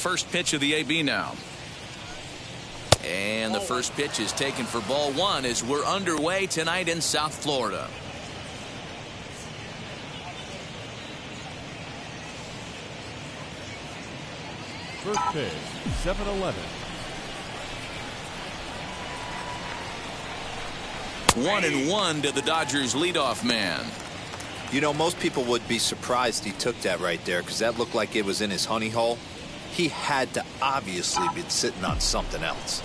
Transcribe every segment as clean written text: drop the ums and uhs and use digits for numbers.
First pitch of the AB now. And the first pitch is taken for ball one as we're underway tonight in South Florida. First pitch, 7-11. 1-1 to the Dodgers leadoff man. You know, most people would be surprised he took that right there because that looked like it was in his honey hole. He had to obviously be sitting on something else.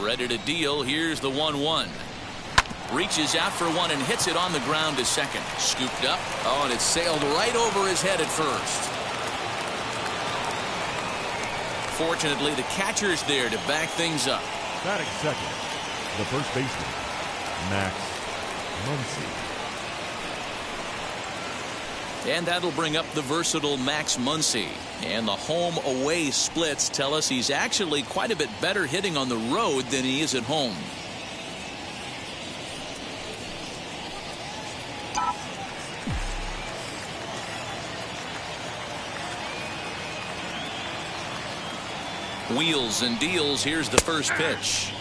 Ready to deal. Here's the 1-1. Reaches out for one and hits it on the ground to second. Scooped up. Oh, and it sailed right over his head at first. Fortunately, the catcher's there to back things up. Batting second, the first baseman, Max Muncy. And that'll bring up the versatile Max Muncy. And the home-away splits tell us he's actually quite a bit better hitting on the road than he is at home. Wheels and deals. Here's the first pitch.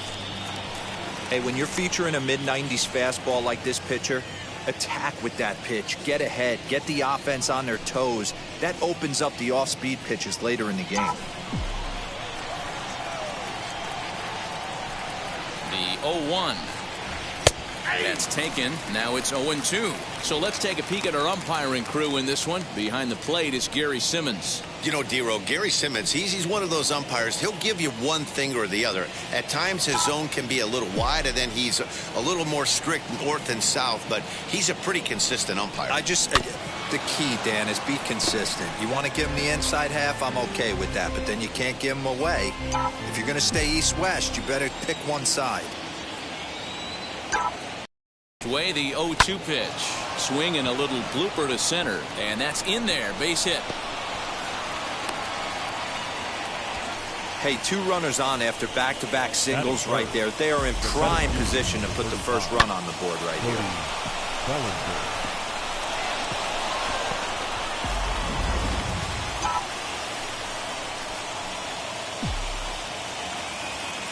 Hey, when you're featuring a mid-90s fastball like this pitcher, attack with that pitch. Get ahead. Get the offense on their toes. That opens up the off-speed pitches later in the game. The 0-1. That's taken. Now it's 0-2. So let's take a peek at our umpiring crew in this one. Behind the plate is Gary Simmons. You know, D-Row, Gary Simmons, he's one of those umpires. He'll give you one thing or the other. At times his zone can be a little wide, and then he's a little more strict north and south, but he's a pretty consistent umpire. The key, Dan, is be consistent. You want to give him the inside half, I'm okay with that, but then you can't give him away. If you're going to stay east-west, you better pick one side. Way the 0-2 pitch. Swing and a little blooper to center, and that's in there. Base hit. Hey, 2 runners on after back-to-back singles right there. They are in prime position to put the first run on the board right here.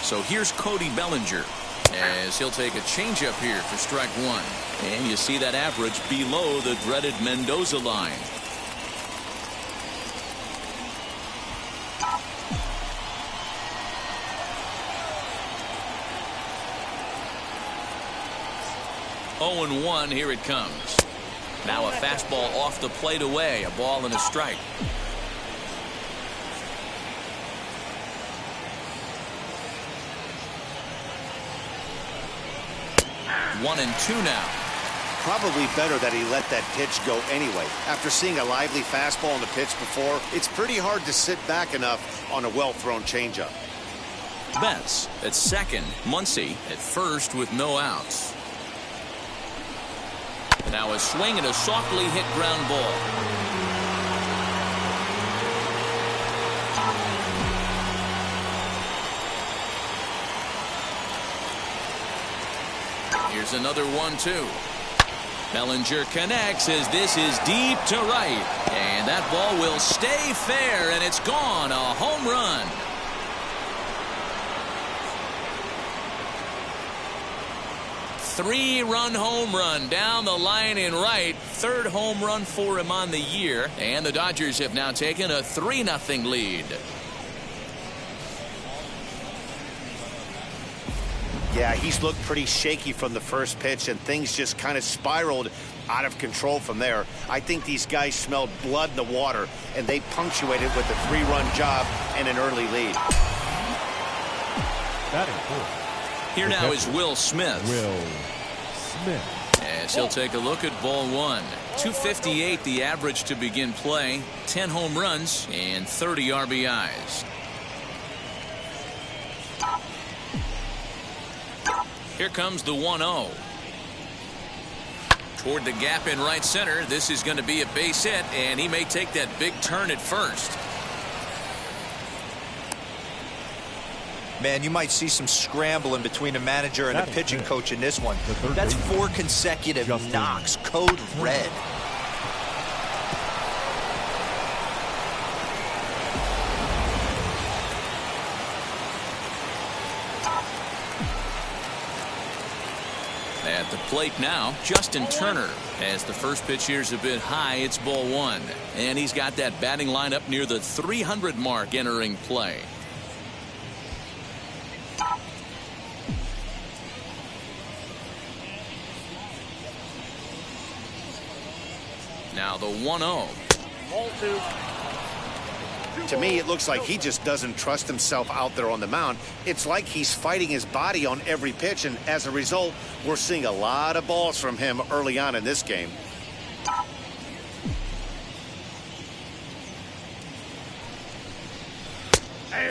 So here's Cody Bellinger as he'll take a changeup here for strike one. And you see that average below the dreaded Mendoza line. Oh and 1. Here it comes. Now a fastball off the plate away. A ball and a strike. 1-2 now. Probably better that he let that pitch go anyway. After seeing a lively fastball on the pitch before, it's pretty hard to sit back enough on a well-thrown changeup. Betts at second. Muncy at first with no outs. Now a swing and a softly hit ground ball. Here's another 1-2. Bellinger connects as this is deep to right. And that ball will stay fair, and it's gone. A home run. Three-run home run down the line in right. Third home run for him on the year. And the Dodgers have now taken a 3-0 lead. Yeah, he's looked pretty shaky from the first pitch, and things just kind of spiraled out of control from there. I think these guys smelled blood in the water, and they punctuated with a 3-run job and an early lead. Batting fourth. Here now is Will Smith. Will Smith. As he'll take a look at ball one. 258 the average to begin play. 10 home runs and 30 RBIs. Here comes the 1-0. Toward the gap in right center. This is going to be a base hit, and he may take that big turn at first. Man, you might see some scrambling between a manager and a pitching coach in this one. That's 4 consecutive knocks. Code red. At the plate now, Justin Turner. As the first pitch here's a bit high, it's ball one. And he's got that batting line up near the 300 mark entering play. Now the 1-0. To me, it looks like he just doesn't trust himself out there on the mound. It's like he's fighting his body on every pitch, and as a result, we're seeing a lot of balls from him early on in this game.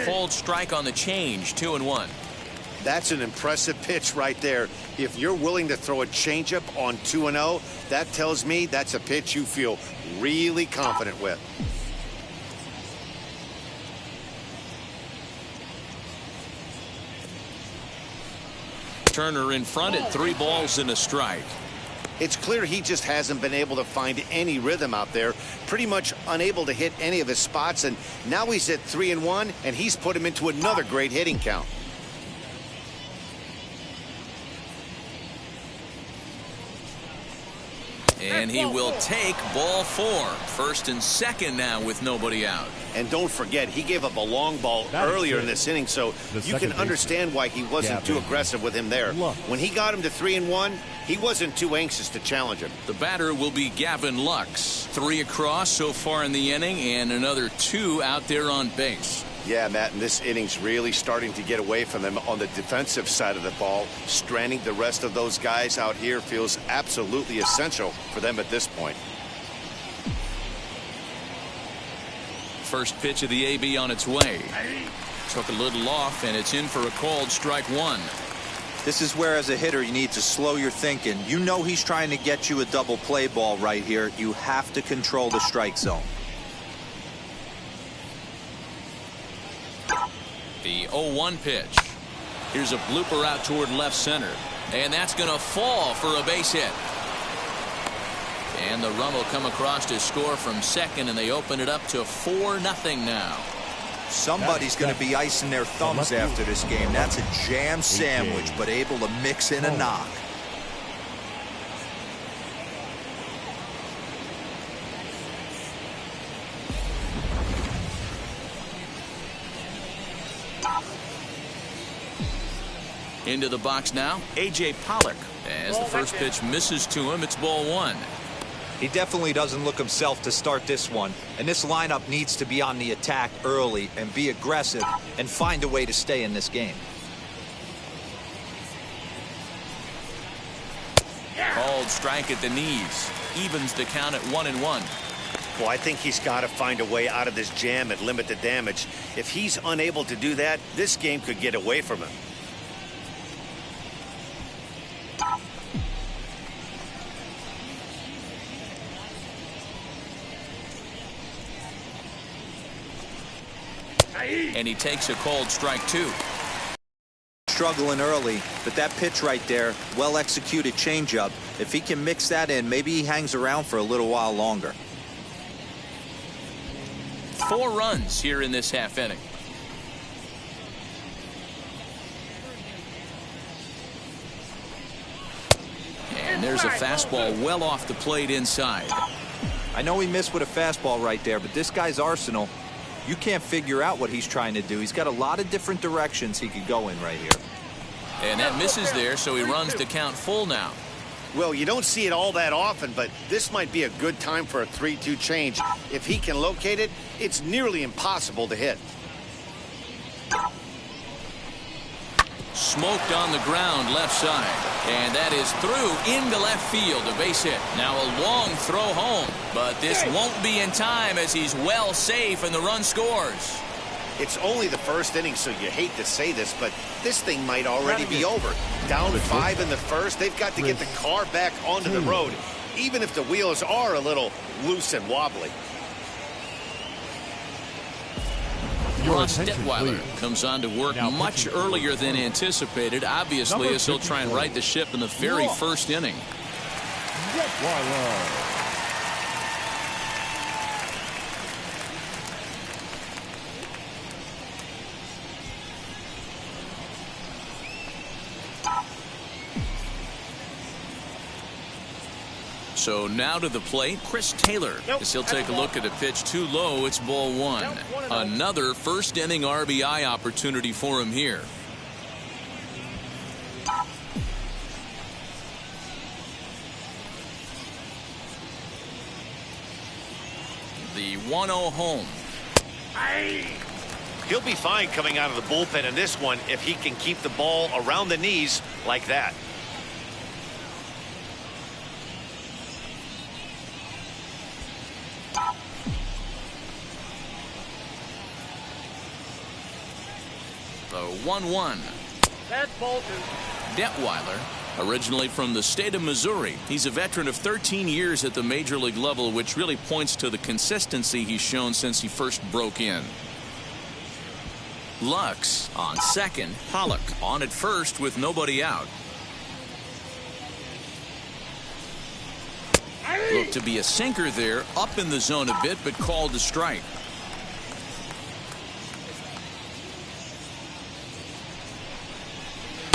Called strike on the change, 2-1. That's an impressive pitch right there. If you're willing to throw a changeup on 2-0, that tells me that's a pitch you feel really confident with. Turner in front at 3 balls and a strike. It's clear he just hasn't been able to find any rhythm out there, pretty much unable to hit any of his spots, and now he's at 3-1, and he's put him into another great hitting count. And he will take ball 4. First and second now with nobody out. And don't forget, he gave up a long ball earlier in this inning, so you can understand why he wasn't too aggressive with him there. When he got him to 3-1, he wasn't too anxious to challenge him. The batter will be Gavin Lux. 3 across so far in the inning, and another 2 out there on base. Yeah, Matt, and this inning's really starting to get away from him on the defensive side of the ball. Stranding the rest of those guys out here feels absolutely essential for them at this point. First pitch of the AB on its way. Took a little off, and it's in for a called strike 1. This is where, as a hitter, you need to slow your thinking. You know he's trying to get you a double play ball right here. You have to control the strike zone. The 0-1 pitch. Here's a blooper out toward left center. And that's going to fall for a base hit. And the run will come across to score from second, and they open it up to 4-0 now. Somebody's going to be icing their thumbs after this game. That's a jam sandwich, but able to mix in a knock. Into the box now, A.J. Pollock. As the first pitch misses to him, it's ball 1. He definitely doesn't look himself to start this one, and this lineup needs to be on the attack early and be aggressive and find a way to stay in this game. Called strike at the knees. Evens the count at 1-1. Well, I think he's got to find a way out of this jam and limit the damage. If he's unable to do that, this game could get away from him. And he takes a called strike 2. Struggling early, but that pitch right there, well executed changeup. If he can mix that in, maybe he hangs around for a little while longer. 4 runs here in this half inning. And there's a fastball well off the plate inside. I know he missed with a fastball right there, but this guy's arsenal, you can't figure out what he's trying to do. He's got a lot of different directions he could go in right here. And that misses there, so he runs the count full now. Well, you don't see it all that often, but this might be a good time for a 3-2 change. If he can locate it, it's nearly impossible to hit. Smoked on the ground left side. And that is through into left field, a base hit. Now a long throw home, but this won't be in time as he's well safe and the run scores. It's only the first inning, so you hate to say this, but this thing might already be over. Down 5 in the first, they've got to get the car back onto the road, even if the wheels are a little loose and wobbly. Ross Detweiler comes on to work much earlier than anticipated, obviously, as he'll try and right the ship in the very first inning. Detweiler. So now to the plate, Chris Taylor. As he'll take a look at a pitch too low. It's ball one. Another first inning RBI opportunity for him here. The 1-0 home. He'll be fine coming out of the bullpen in this one if he can keep the ball around the knees like that. The 1-1. That's ball two. Detweiler, originally from the state of Missouri. He's a veteran of 13 years at the major league level, which really points to the consistency he's shown since he first broke in. Lux on second. Pollock on at first with nobody out. Looked to be a sinker there, up in the zone a bit, but called to strike.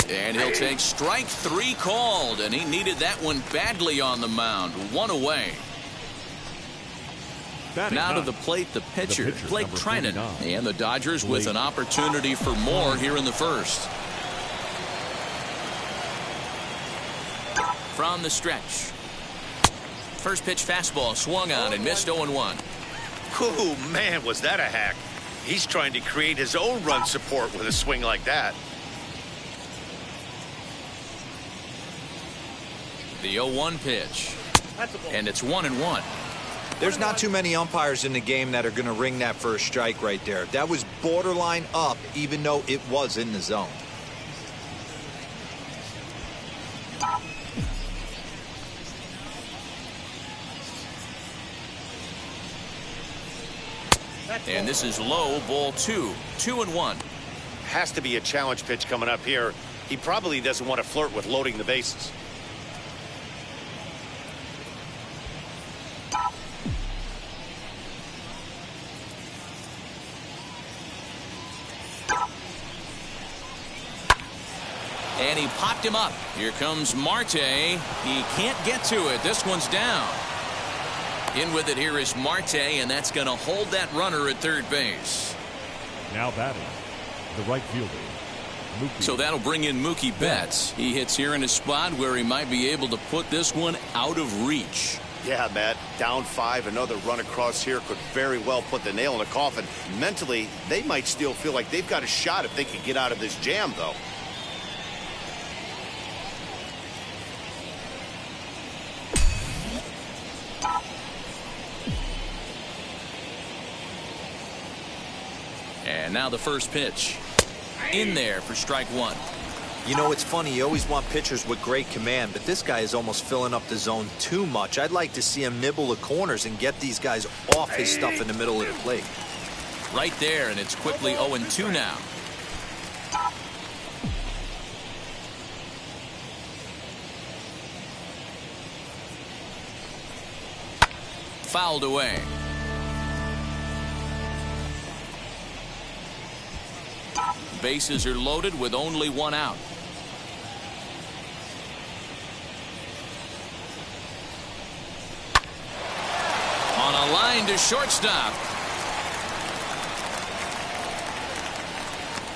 And he'll take strike three called, and he needed that one badly on the mound. One away. Now to the plate, the pitcher Blake Trinan, and the Dodgers with an opportunity for more here in the first. From the stretch. First pitch fastball swung on and missed 0-1. Oh, man, was that a hack. He's trying to create his own run support with a swing like that. The 0-1 pitch. And it's 1-1. There's not too many umpires in the game that are going to ring that first strike right there. That was borderline up, even though it was in the zone. And this is low, ball two. 2-1. Has to be a challenge pitch coming up here. He probably doesn't want to flirt with loading the bases. And he popped him up. Here comes Marte. He can't get to it. This one's down. In with it here is Marte, and that's going to hold that runner at third base. Now batting, the right fielder, Mookie. So that'll bring in Mookie Betts. He hits here in a spot where he might be able to put this one out of reach. Yeah, Matt, down 5, another run across here could very well put the nail in the coffin. Mentally, they might still feel like they've got a shot if they can get out of this jam, though. And now the first pitch. In there for strike one. You know, it's funny. You always want pitchers with great command, but this guy is almost filling up the zone too much. I'd like to see him nibble the corners and get these guys off his stuff in the middle of the plate. Right there, and it's quickly 0-2 now. Fouled away. Bases are loaded with only one out. On a line to shortstop.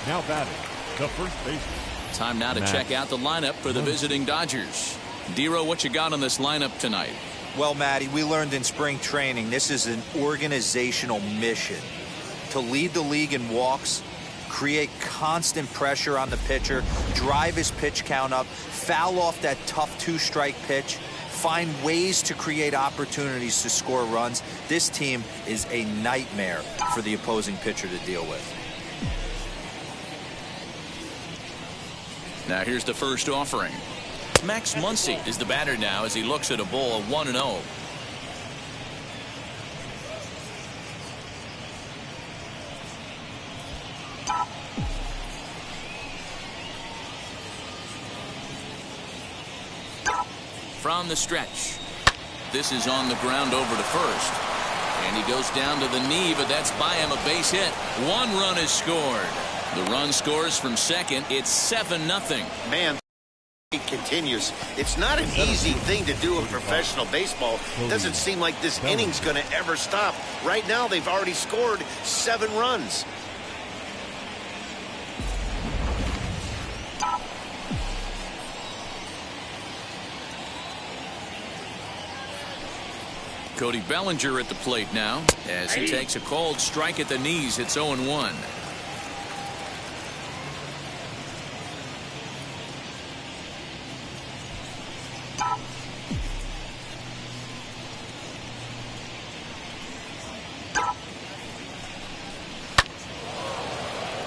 Now batting, the first baseman. Time now to check out the lineup for the visiting Dodgers. Dero, what you got on this lineup tonight? Well, Matty, we learned in spring training this is an organizational mission. To lead the league in walks, create constant pressure on the pitcher, drive his pitch count up, foul off that tough two-strike pitch, find ways to create opportunities to score runs. This team is a nightmare for the opposing pitcher to deal with. Now here's the first offering. Max Muncy is the batter now as he looks at a ball of 1-0. From the stretch. This is on the ground over to first. And he goes down to the knee, but that's by him, a base hit. One run is scored. The run scores from second. It's 7-0. Man. Continues. It's not an easy thing to do in professional baseball. It doesn't seem like this inning's going to ever stop. Right now, they've already scored 7 runs. Cody Bellinger at the plate now as he takes a cold strike at the knees. It's 0-1.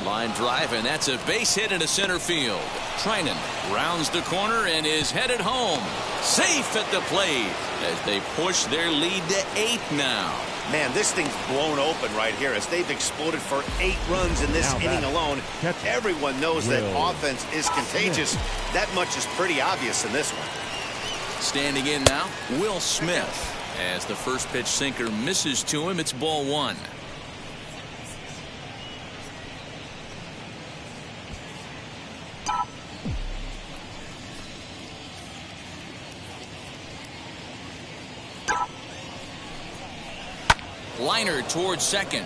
Line drive, and that's a base hit into center field. Treinen rounds the corner and is headed home. Safe at the plate as they push their lead to 8 now. Man, this thing's blown open right here as they've exploded for 8 runs in this inning alone. Everyone knows that offense is contagious. That much is pretty obvious in this one. Standing in now, Will Smith. As the first pitch sinker misses to him, it's ball 1. Liner towards second.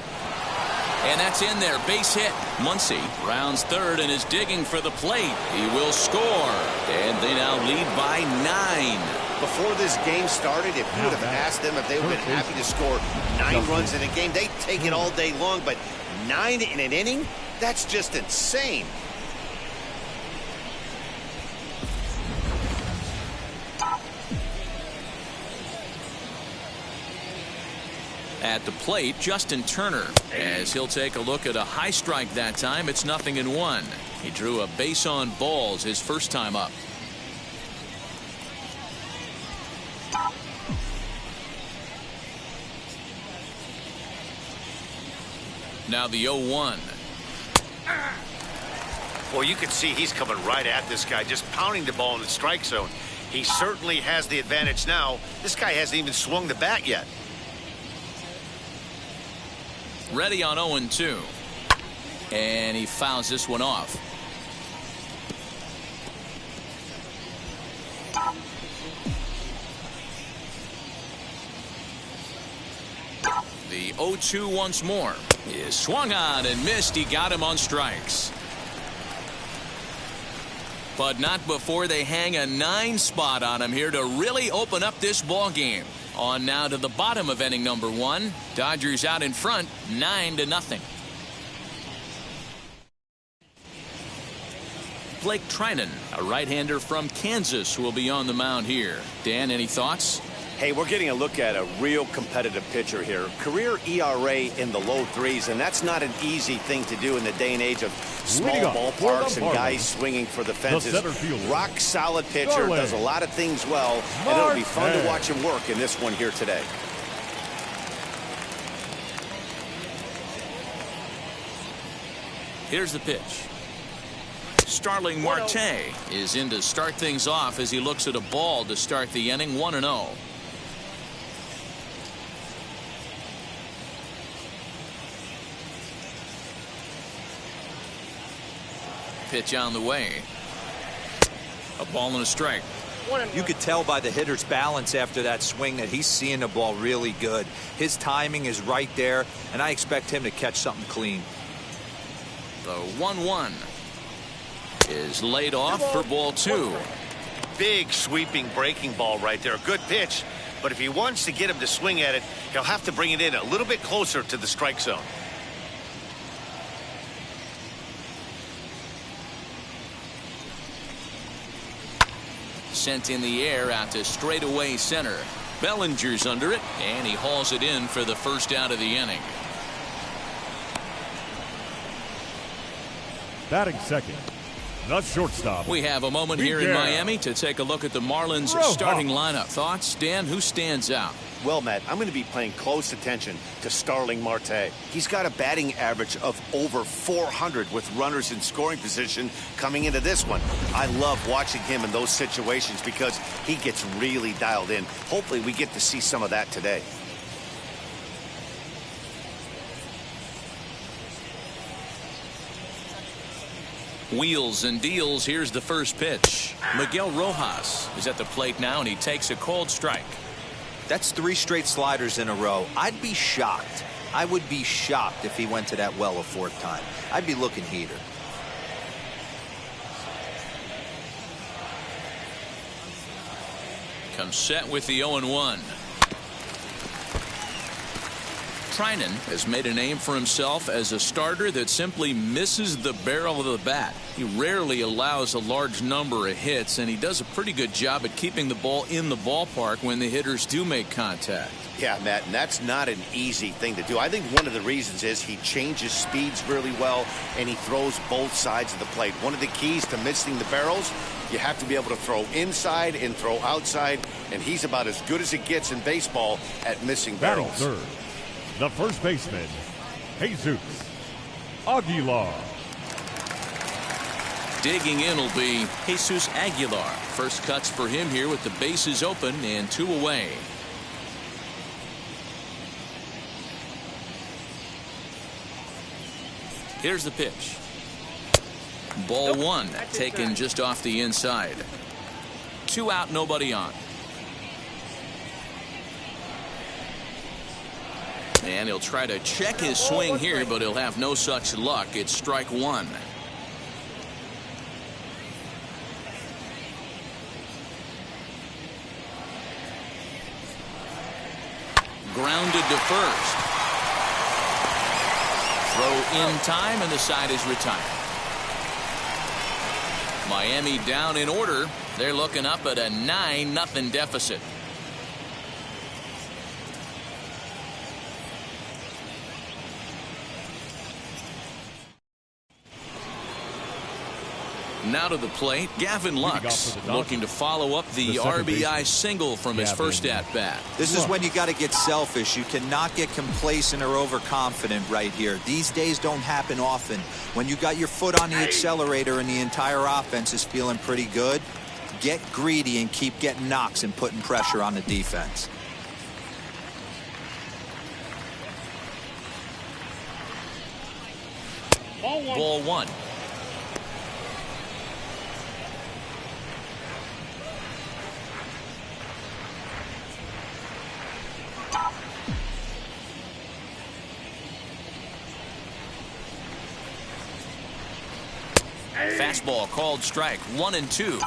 And that's in there. Base hit. Muncy rounds third and is digging for the plate. He will score. And they now lead by 9. Before this game started, if you would have asked them if they would have been happy to score 9 runs in a game, they'd take it all day long. But 9 in an inning? That's just insane. At the plate, Justin Turner, as he'll take a look at a high strike that time. It's 0-1. He drew a base on balls his first time up. Now the 0-1. Well, you can see he's coming right at this guy, just pounding the ball in the strike zone. He certainly has the advantage now. This guy hasn't even swung the bat yet. Ready on 0-2. And he fouls this one off. The 0-2 once more. Is swung on and missed. He got him on strikes. But not before they hang a 9 spot on him here to really open up this ball game. On now to the bottom of inning number 1. Dodgers out in front, 9-0. Blake Treinen, a right-hander from Kansas, will be on the mound here. Dan, any thoughts? Hey, we're getting a look at a real competitive pitcher here. Career ERA in the low 3s, and that's not an easy thing to do in the day and age of small ballparks and guys swinging for the fences. Rock solid pitcher, does a lot of things well, and it'll be fun to watch him work in this one here today. Here's the pitch. Starling Marte is in to start things off as he looks at a ball to start the inning. 1-0. Pitch on the way. A ball and a strike. You could tell by the hitter's balance after that swing that he's seeing the ball really good. His timing is right there, and I expect him to catch something clean. The 1-1 is laid off for ball 2. Big sweeping breaking ball right there. Good pitch. But if he wants to get him to swing at it, he'll have to bring it in a little bit closer to the strike zone. Sent in the air out to straightaway center. Bellinger's under it, and he hauls it in for the first out of the inning. Batting second, the shortstop. We have a moment here in Miami to take a look at the Marlins starting lineup. Thoughts, Dan? Who stands out? Well, Matt, I'm going to be paying close attention to Starling Marte. He's got a batting average of over 400 with runners in scoring position coming into this one. I love watching him in those situations because he gets really dialed in. Hopefully we get to see some of that today. Wheels and deals. Here's the first pitch. Miguel Rojas is at the plate now, and he takes a cold strike. That's 3 straight sliders in a row. I'd be shocked. I would be shocked if he went to that well a 4th time. I'd be looking heater. Comes set with the 0-1. Trinan has made a name for himself as a starter that simply misses the barrel of the bat. He rarely allows a large number of hits, and he does a pretty good job at keeping the ball in the ballpark when the hitters do make contact. Yeah, Matt, and that's not an easy thing to do. I think one of the reasons is he changes speeds really well, and he throws both sides of the plate. One of the keys to missing the barrels, you have to be able to throw inside and throw outside, and he's about as good as it gets in baseball at missing barrels. Third, the first baseman, Jesus Aguilar. Digging in will be Jesus Aguilar. First cuts for him here with the bases open and 2 away. Here's the pitch. Ball 1 taken just off the inside. 2 out, nobody on. And he'll try to check his swing here, but he'll have no such luck. It's strike 1. Grounded to first. Throw in time, and the side is retired. Miami down in order. They're looking up at a 9-0 deficit. Now to the plate, Gavin Lux looking to follow up the RBI single from his first at-bat. This is when you got to get selfish. You cannot get complacent or overconfident right here. These days don't happen often. When you got your foot on the accelerator and the entire offense is feeling pretty good, get greedy and keep getting knocks and putting pressure on the defense. Ball 1. Fastball called strike 1-2.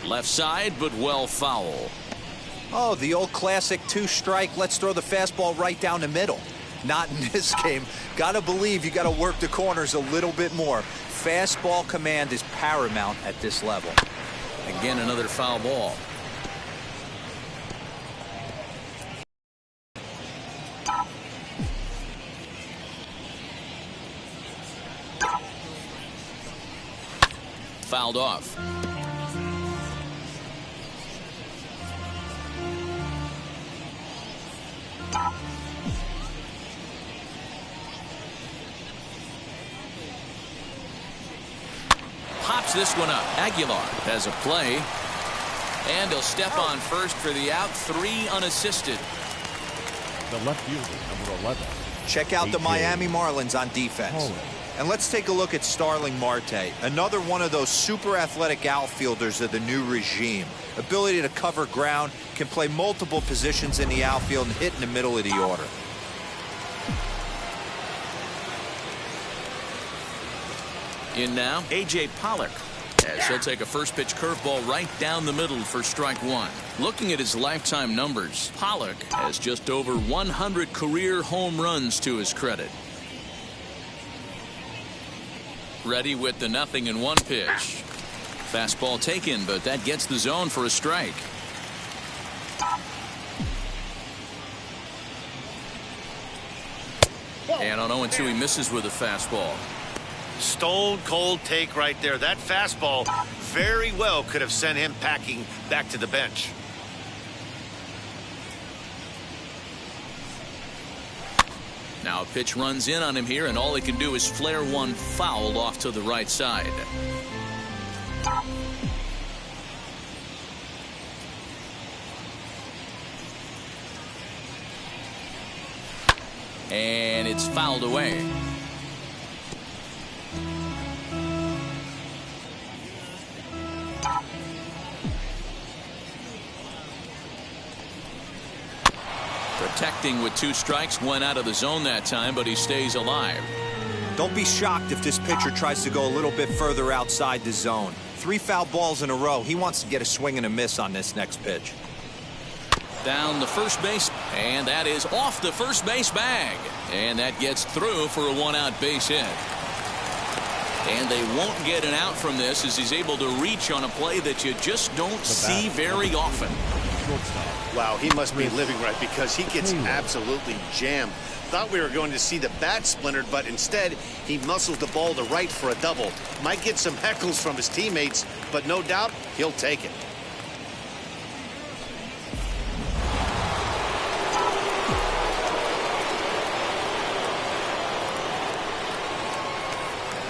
Left side, but well foul. Oh, the old classic 2-strike. Let's throw the fastball right down the middle. Not in this game. Gotta believe you gotta work the corners a little bit more. Fastball command is paramount at this level. Again, another foul ball. Fouled off. Pops this one up. Aguilar has a play, and he'll step on first for the out. 3 unassisted. The left fielder, number 11. Check out the Miami Marlins on defense. And let's take a look at Starling Marte, another one of those super athletic outfielders of the new regime. Ability to cover ground, can play multiple positions in the outfield and hit in the middle of the order. In now, A.J. Pollock, as he'll take a first pitch curveball right down the middle for strike 1. Looking at his lifetime numbers, Pollock has just over 100 career home runs to his credit. Ready with the 0-1 pitch. Fastball taken, but that gets the zone for a strike. And on 0-2, he misses with a fastball. Stone cold take right there. That fastball very well could have sent him packing back to the bench. Now a pitch runs in on him here, and all he can do is flare one foul off to the right side. and it's fouled away. Protecting with 2 strikes, went out of the zone that time, but he stays alive. Don't be shocked if this pitcher tries to go a little bit further outside the zone. 3 foul balls in a row. He wants to get a swing and a miss on this next pitch. Down the first base, and that is off the first base bag. And that gets through for a 1-out base hit. And they won't get an out from this as he's able to reach on a play that you just don't see very often. Wow, he must be living right because he gets absolutely jammed. Thought we were going to see the bat splintered, but instead he muscles the ball to right for a double. Might get some heckles from his teammates, but no doubt he'll take it.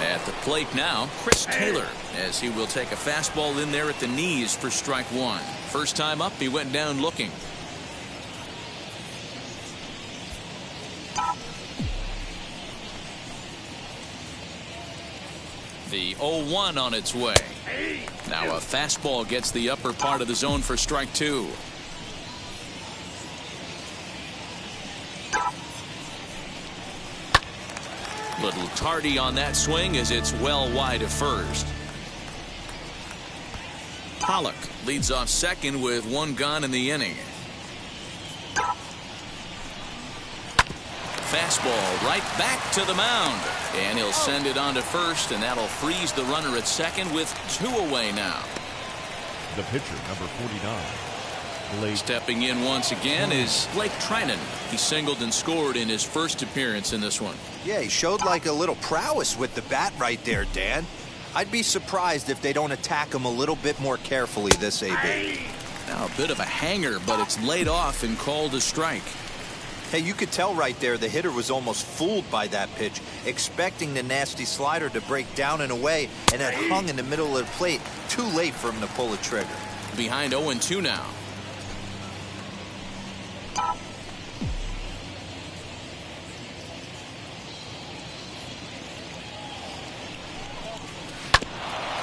At the plate now, Chris Taylor, as he will take a fastball in there at the knees for strike 1. First time up, he went down looking. The 0-1 on its way. Now a fastball gets the upper part of the zone for strike 2. Little tardy on that swing as it's well wide of first. Pollock leads off second with 1 gone in the inning. Fastball right back to the mound, and he'll send it on to first, and that'll freeze the runner at second with 2 away now. The pitcher, number 49. Blake. Stepping in once again is Blake Trinan. He singled and scored in his first appearance in this one. Yeah, he showed like a little prowess with the bat right there, Dan. I'd be surprised if they don't attack him a little bit more carefully this AB. Now a bit of a hanger, but it's laid off and called a strike. Hey, you could tell right there the hitter was almost fooled by that pitch, expecting the nasty slider to break down and away, and it hung in the middle of the plate. Too late for him to pull a trigger. Behind 0-2 now.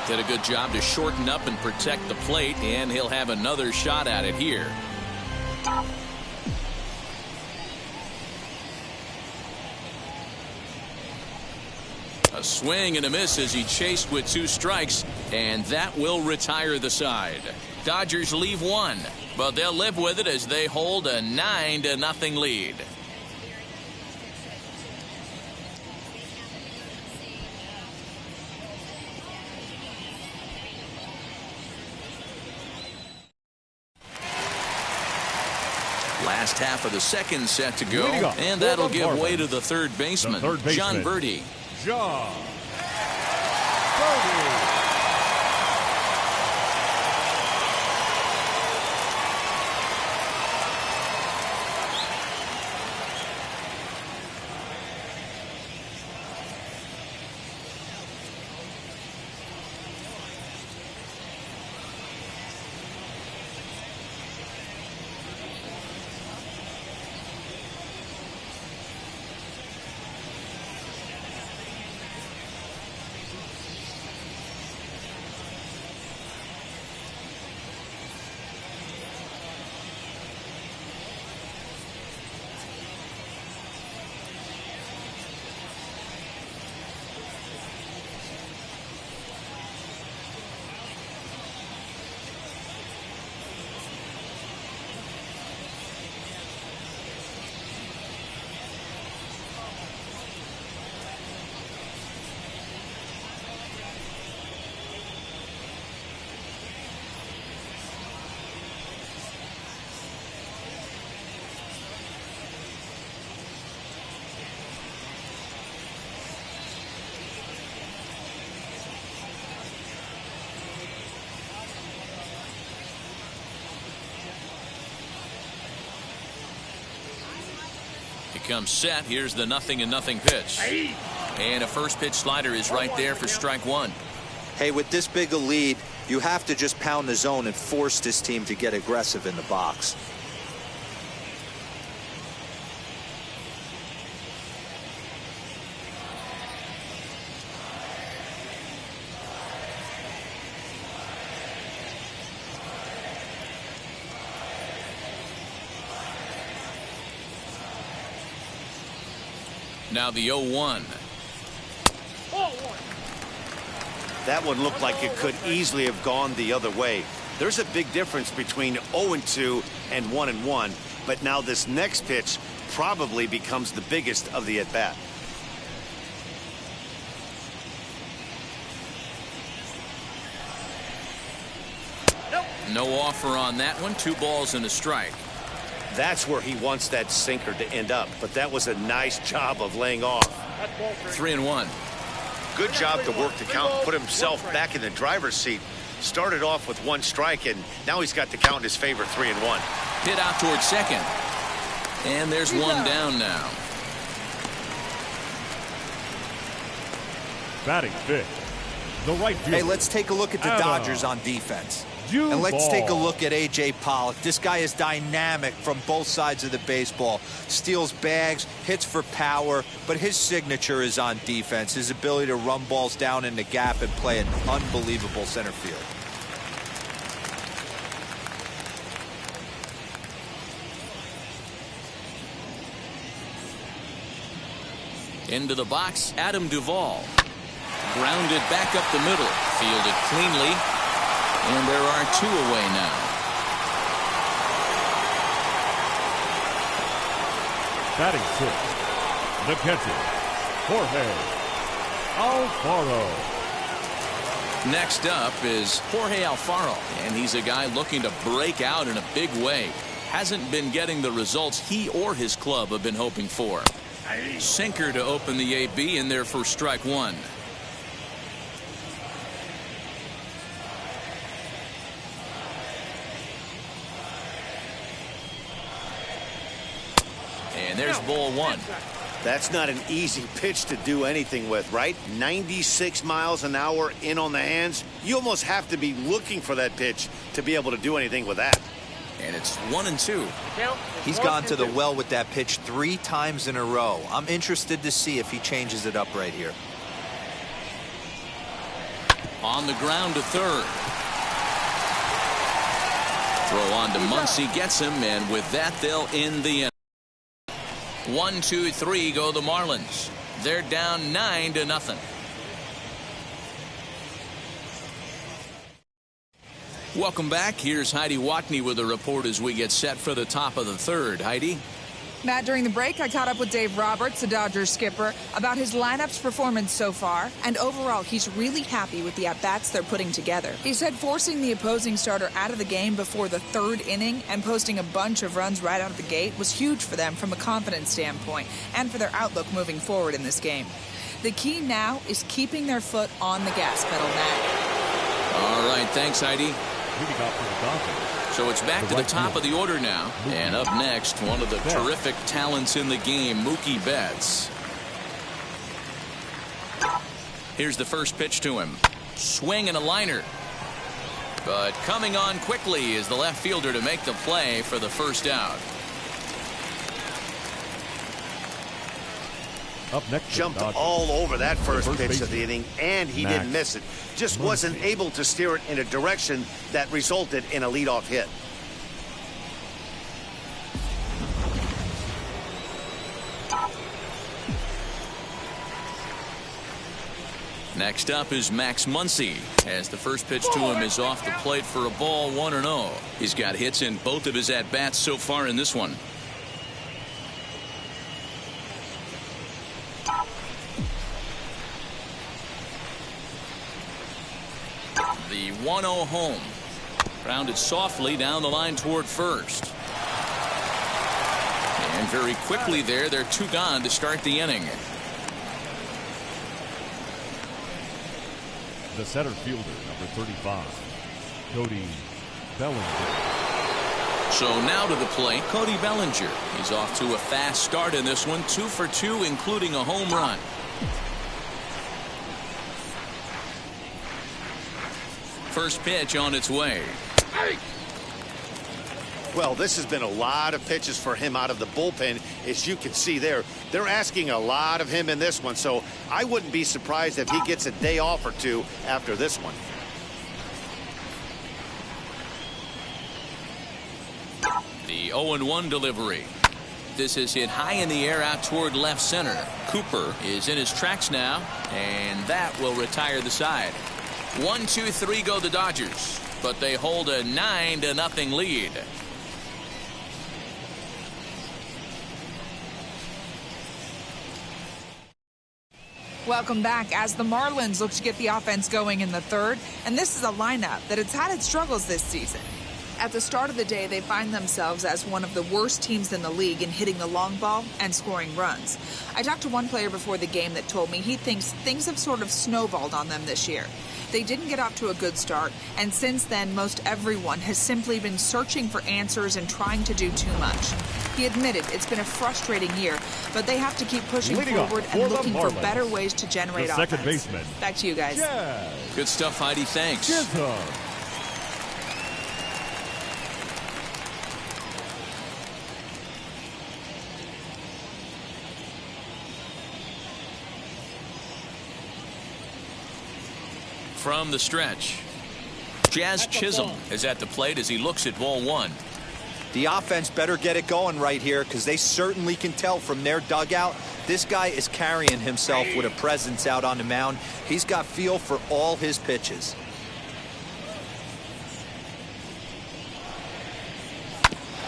Did a good job to shorten up and protect the plate, and he'll have another shot at it here. A swing and a miss as he chased with 2 strikes, and that will retire the side. Dodgers leave 1, but they'll live with it as they hold a 9-0 lead. Last half of the second set to go, and that'll give way to the third baseman, John Birdie. John Birdie. Comes set. Here's the 0-0 pitch. And a first pitch slider is right there for strike 1. Hey, with this big a lead, you have to just pound the zone and force this team to get aggressive in the box. Now the 0-1. That one looked like it could easily have gone the other way. There's a big difference between 0-2 and 1-1, but now this next pitch probably becomes the biggest of the at-bat. No offer on that one. 2 balls and a strike. That's where he wants that sinker to end up, but that was a nice job of laying off. 3-1. Good job to work the count, put himself back in the driver's seat. Started off with 1 strike, and now he's got the count in his favor, 3-1. Hit out towards second. And there's 1 down now. Batting fifth, the right fielder. Hey, let's take a look at the Dodgers on defense. And let's take a look at A.J. Pollock. This guy is dynamic from both sides of the baseball. Steals bags, hits for power, but his signature is on defense. His ability to run balls down in the gap and play an unbelievable center field. Into the box, Adam Duvall. Grounded back up the middle. Fielded cleanly. And there are 2 away now. Batting sixth, the catcher, Jorge Alfaro. Next up is Jorge Alfaro, and he's a guy looking to break out in a big way. Hasn't been getting the results he or his club have been hoping for. Sinker to open the AB in there for strike 1. And there's ball 1. That's not an easy pitch to do anything with, right? 96 miles an hour in on the hands. You almost have to be looking for that pitch to be able to do anything with that. And it's 1-2. He's gone to the well with that pitch 3 times in a row. I'm interested to see if he changes it up right here. On the ground to third. Throw on to Muncy, gets him, and with that they'll end the inning. 1-2-3 go the Marlins. They're down 9-0. Welcome back. Here's Heidi Watney with a report as we get set for the top of the third. Heidi? Matt, during the break, I caught up with Dave Roberts, the Dodgers skipper, about his lineup's performance so far, and overall, he's really happy with the at-bats they're putting together. He said forcing the opposing starter out of the game before the 3rd inning and posting a bunch of runs right out of the gate was huge for them from a confidence standpoint and for their outlook moving forward in this game. The key now is keeping their foot on the gas pedal, Matt. All right, thanks, Heidi. So it's back to the top of the order now. And up next, one of the terrific talents in the game, Mookie Betts. Here's the first pitch to him. Swing and a liner. But coming on quickly is the left fielder to make the play for the first out. Up next, jumped all over that first pitch of the inning, and he didn't miss it. Just wasn't able to steer it in a direction that resulted in a leadoff hit. Next up is Max Muncy, as the first pitch to him is off the plate for a ball, 1-0. He's got hits in both of his at-bats so far in this one. The 1-0 home. Grounded softly down the line toward first. And very quickly there, they're 2 gone to start the inning. The center fielder, number 35, Cody Bellinger. So now to the plate, Cody Bellinger. He's off to a fast start in this one, 2 for 2, including a home run. First pitch on its way. Well, this has been a lot of pitches for him out of the bullpen. As you can see there, they're asking a lot of him in this one, so I wouldn't be surprised if he gets a day off or 2 after this one. The 0-1 delivery. This is hit high in the air out toward left center. Cooper is in his tracks now, and that will retire the side. 1-2-3 go the Dodgers, but they hold a 9-0 lead. Welcome back as the Marlins look to get the offense going in the third, and this is a lineup that has had its struggles this season. At the start of the day, they find themselves as one of the worst teams in the league in hitting the long ball and scoring runs. I talked to one player before the game that told me he thinks things have sort of snowballed on them this year. They didn't get off to a good start, and since then, most everyone has simply been searching for answers and trying to do too much. He admitted it's been a frustrating year, but they have to keep pushing forward and looking for better ways to generate offense. Second baseman. Back to you guys. Good stuff, Heidi. Thanks. From the stretch, Jazz Chisholm is at the plate as he looks at ball one. The offense better get it going right here, because they certainly can tell from their dugout this guy is carrying himself with a presence out on the mound. He's got feel for all his pitches.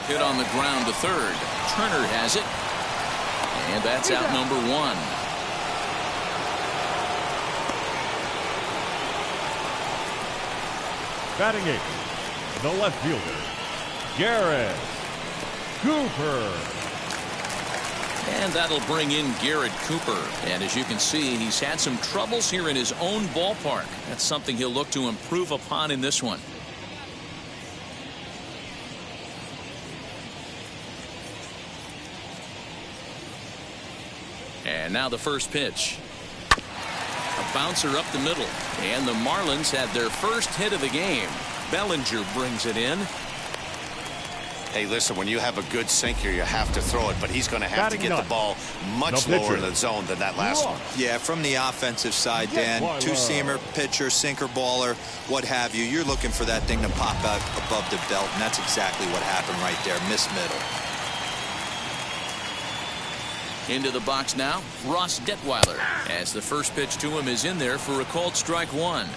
Hit on the ground to third. Turner has it, and that's out number one. Batting eighth, the left fielder, Garrett Cooper. And that'll bring in Garrett Cooper. And as you can see, he's had some troubles here in his own ballpark. That's something he'll look to improve upon in this one. And now the first pitch. A bouncer up the middle, and the Marlins had their first hit of the game. Bellinger brings it in. Hey, listen, when you have a good sinker, you have to throw it, but he's going to have to get the ball much lower in the zone than that last one. Yeah, from the offensive side, Dan, two-seamer, pitcher, sinker, baller, what have you, you're looking for that thing to pop out above the belt, and that's exactly what happened right there. Miss middle. Into the box now, Ross Detweiler, as the first pitch to him is in there for a called strike one.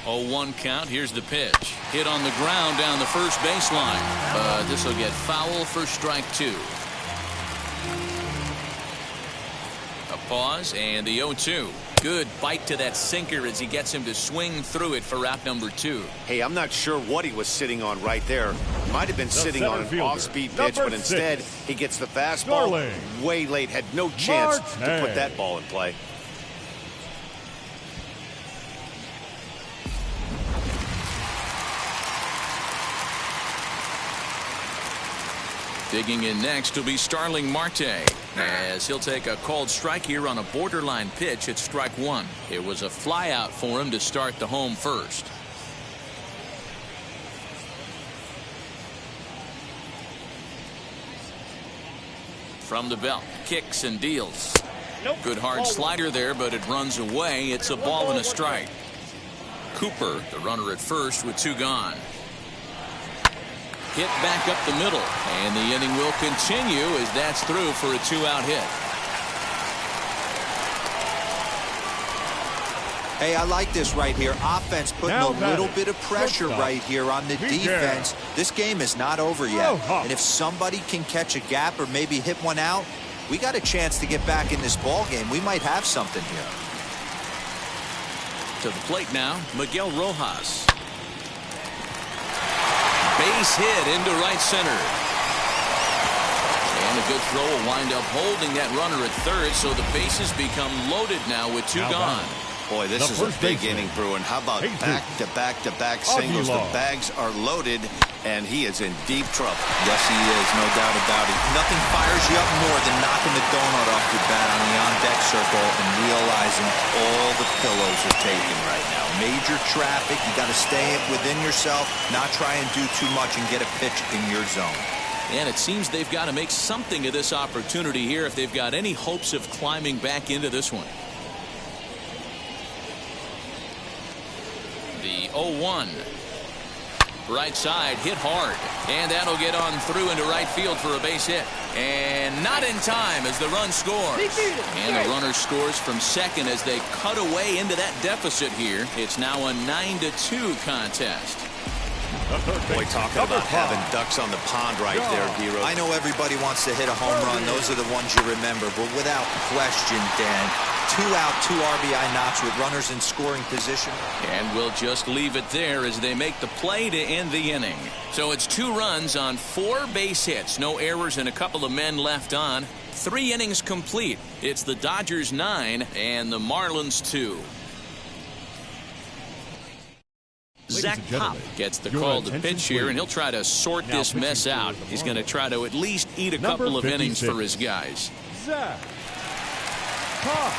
Oh, 1 count. Here's the pitch. Hit on the ground down the first baseline. This will get foul for strike two. Pause and the 0-2. Good bite to that sinker as he gets him to swing through it for out number two. Hey, I'm not sure what he was sitting on right there. Might have been sitting on an off-speed pitch, but instead he gets the fastball way late. Had no chance to put that ball in play. Digging in next will be Starling Marte, as he'll take a called strike here on a borderline pitch at strike one. It was a fly out for him to start the home first. From the belt, kicks and deals. Good hard slider there, but it runs away. It's a ball and a strike. Cooper, the runner at first with two gone. Hit back up the middle, and the inning will continue as that's through for a two-out hit. Hey, I like this right here. Offense putting a little bit of pressure right here on the defense. This game is not over yet. And if somebody can catch a gap or maybe hit one out, we got a chance to get back in this ball game. We might have something here. To the plate now, Miguel Rojas. Base hit into right center. And a good throw will wind up holding that runner at third, so the bases become loaded now with two gone. Boy, this is a big inning brewing. How about back-to-back-to-back singles? The bags are loaded, and he is in deep trouble. Yes, he is, no doubt about it. Nothing fires you up more than knocking the donut off your bat on the on-deck circle and realizing all the pillows are taken right now. Major traffic. You got to stay within yourself, not try and do too much and get a pitch in your zone. And it seems they've got to make something of this opportunity here if they've got any hopes of climbing back into this one. The 0-1. Right side hit hard, and that'll get on through into right field for a base hit, and not in time as the run scores. And the runner scores from second as they cut away into that deficit here. It's now a 9-2 contest. Boy, talking about having ducks on the pond right there, D-Rose. I know everybody wants to hit a home run. Those are the ones you remember, but without question, Dan, 2 out, 2 RBI knocks with runners in scoring position. And we'll just leave it there as they make the play to end the inning. So it's 2 runs on 4 base hits, no errors and a couple of men left on. 3 innings complete. It's the Dodgers 9 and the Marlins 2. Zach Pop gets the call to pitch here, and he'll try to sort this mess out. He's going to try to at least eat a couple of innings for his guys. Zach Pop.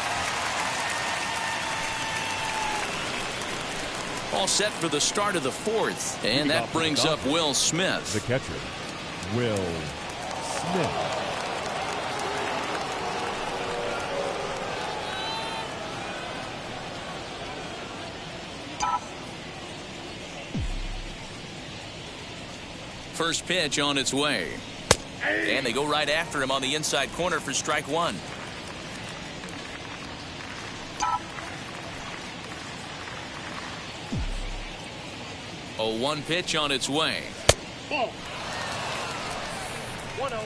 All set for the start of the 4th, and that brings up Will Smith. The catcher, Will Smith. First pitch on its way. And they go right after him on the inside corner for strike 1. A 1 pitch on its way. Ball. 1-0.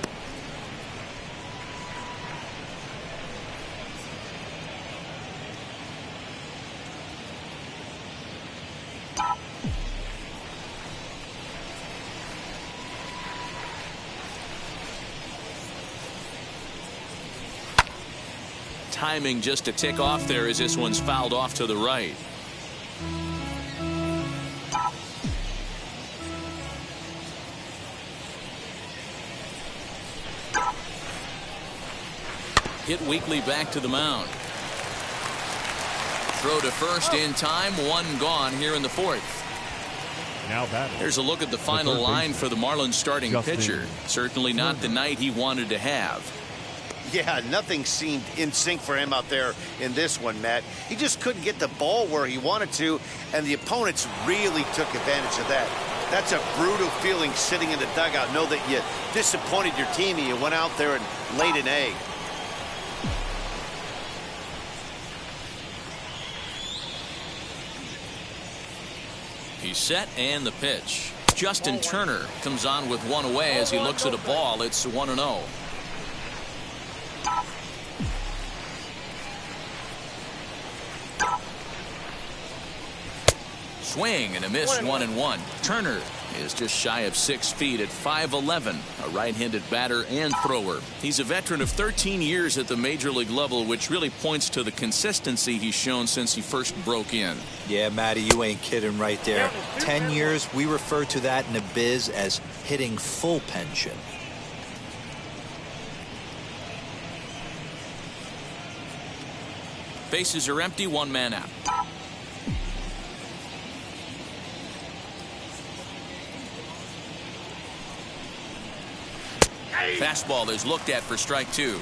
Timing just a tick off there as this one's fouled off to the right. Hit weakly back to the mound. Throw to first in time. 1 gone here in the 4th. Now batting. Here's a look at the final line for the Marlins starting pitcher. Certainly not the night he wanted to have. Yeah, nothing seemed in sync for him out there in this one, Matt. He just couldn't get the ball where he wanted to, and the opponents really took advantage of that. That's a brutal feeling sitting in the dugout. Know that you disappointed your team and you went out there and laid an egg. He's set and the pitch. Justin Turner comes on with 1 away as he looks at a ball. It's 1-0. Swing and a miss. 1-1. Turner is just shy of 6 feet at 5'11", a right-handed batter and thrower. He's a veteran of 13 years at the major league level, which really points to the consistency he's shown since he first broke in. Yeah, Matty, you ain't kidding right there. 10 years, we refer to that in the biz as hitting full pension. Bases are empty, 1 man out. Fastball is looked at for strike 2.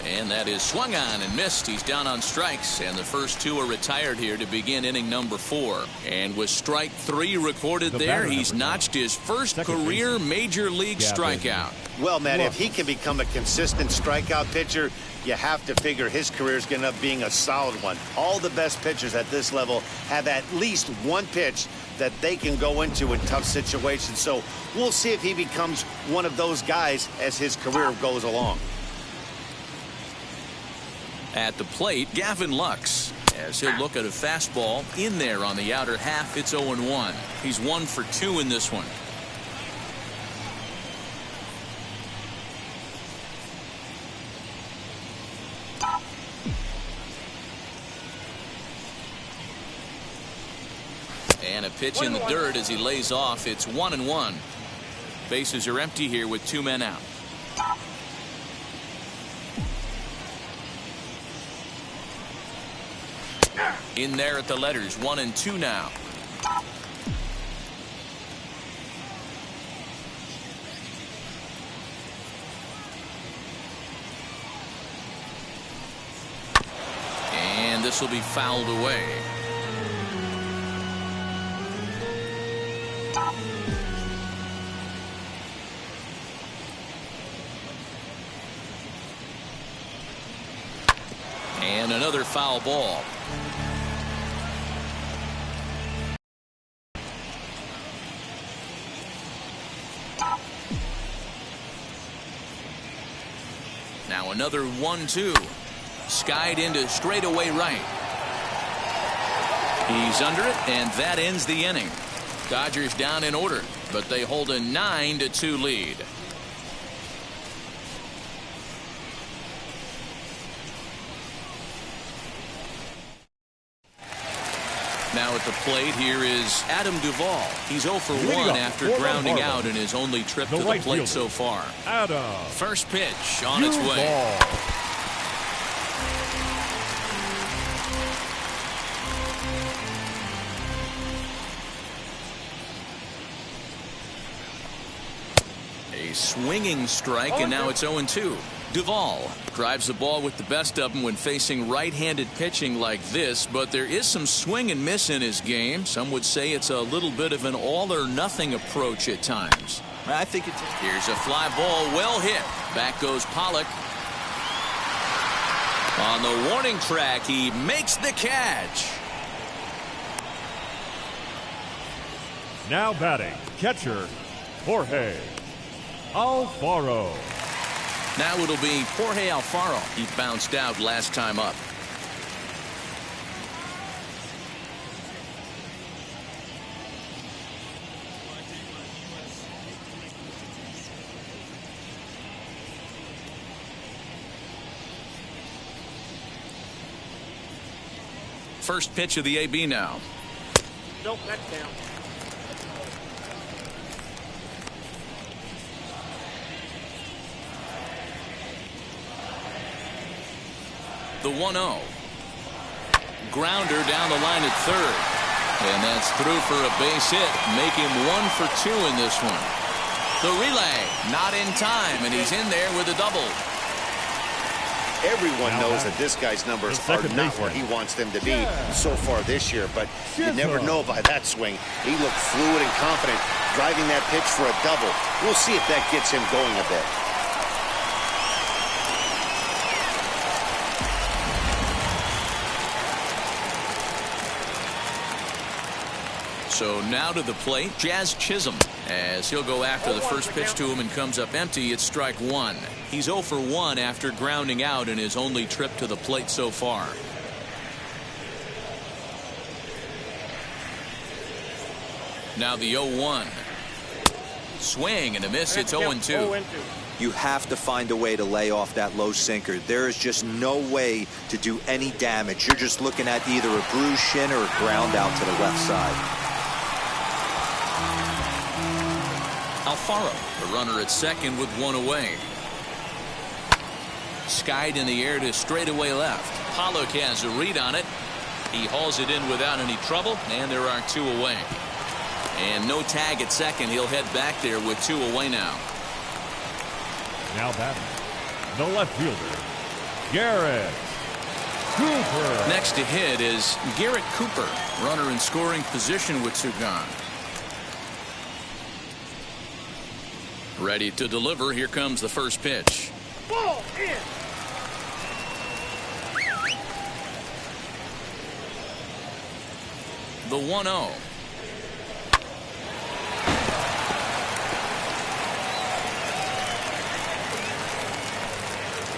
And that is swung on and missed. He's down on strikes, and the first 2 are retired here to begin inning number 4. And with strike 3 recorded there, he's notched his first career major league strikeout. Well, Matt, if he can become a consistent strikeout pitcher, you have to figure his career is going to end up being a solid one. All the best pitchers at this level have at least 1 pitch that they can go into in tough situations. So we'll see if he becomes one of those guys as his career goes along. At the plate, Gavin Lux, as he'll look at a fastball in there on the outer half. It's 0-1. He's 1 for 2 in this one. And a pitch in the dirt as he lays off. It's 1-1. Bases are empty here with 2 men out. In there at the letters, 1-2 now. And this will be fouled away. And another foul ball. Now another 1-2. Skied into straightaway right. He's under it, and that ends the inning. Dodgers down in order, but they hold a 9-2 lead. Now at the plate here is Adam Duvall. He's 0 for 1 after grounding out in his only trip to the plate so far. Adam. First pitch on its way. A swinging strike, and now it's 0-2. Duvall drives the ball with the best of them when facing right-handed pitching like this, but there is some swing and miss in his game. Some would say it's a little bit of an all-or-nothing approach at times. I think it's... Here's a fly ball, well hit. Back goes Pollock. On the warning track, he makes the catch. Now batting, catcher, Jorge Alfaro. Now it'll be Jorge Alfaro. He bounced out last time up. First pitch of the AB now. Nope, that's down. The 1-0. Grounder down the line at third. And that's through for a base hit. Make him 1 for 2 in this one. The relay not in time, and he's in there with a double. Everyone knows that this guy's numbers are not where he wants them to be so far this year, but you never know by that swing. He looked fluid and confident, driving that pitch for a double. We'll see if that gets him going a bit. So now to the plate, Jazz Chisholm, as he'll go after the first pitch to him and comes up empty. It's strike 1. He's 0 for 1 after grounding out in his only trip to the plate so far. Now the 0-1. Swing and a miss. It's 0-2. You have to find a way to lay off that low sinker. There is just no way to do any damage. You're just looking at either a bruised shin or a ground out to the left side. Alfaro, the runner at second with 1 away. Skied in the air to straightaway left. Pollock has a read on it. He hauls it in without any trouble, and there are 2 away. And no tag at second. He'll head back there with 2 away now. Now batting, the left fielder, Garrett Cooper. Next to hit is Garrett Cooper, runner in scoring position with 2 gone. Ready to deliver. Here comes the first pitch. Ball in. The 1-0.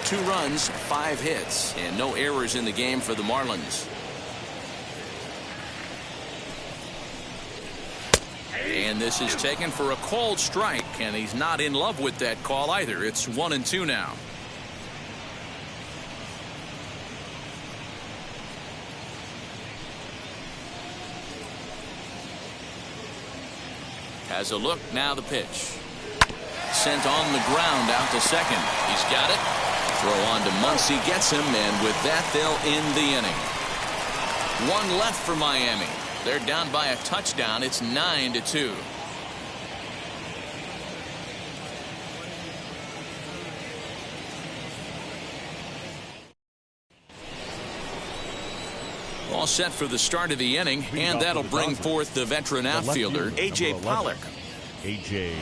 Two runs, 5 hits, and no errors in the game for the Marlins. And this is taken for a called strike, and he's not in love with that call either. It's 1-2 now. Has a look, now the pitch. Sent on the ground out to second. He's got it. Throw on to Muncy, gets him, and with that they'll end the inning. One left for Miami. They're down by a touchdown. It's 9-2. All set for the start of the inning, and that'll bring forth the veteran outfielder, A.J. Pollock. A.J.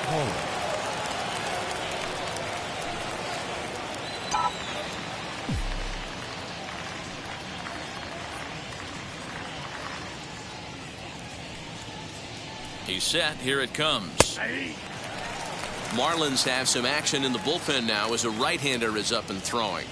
Pollock. He's set. Here it comes. Marlins have some action in the bullpen now as a right-hander is up and throwing.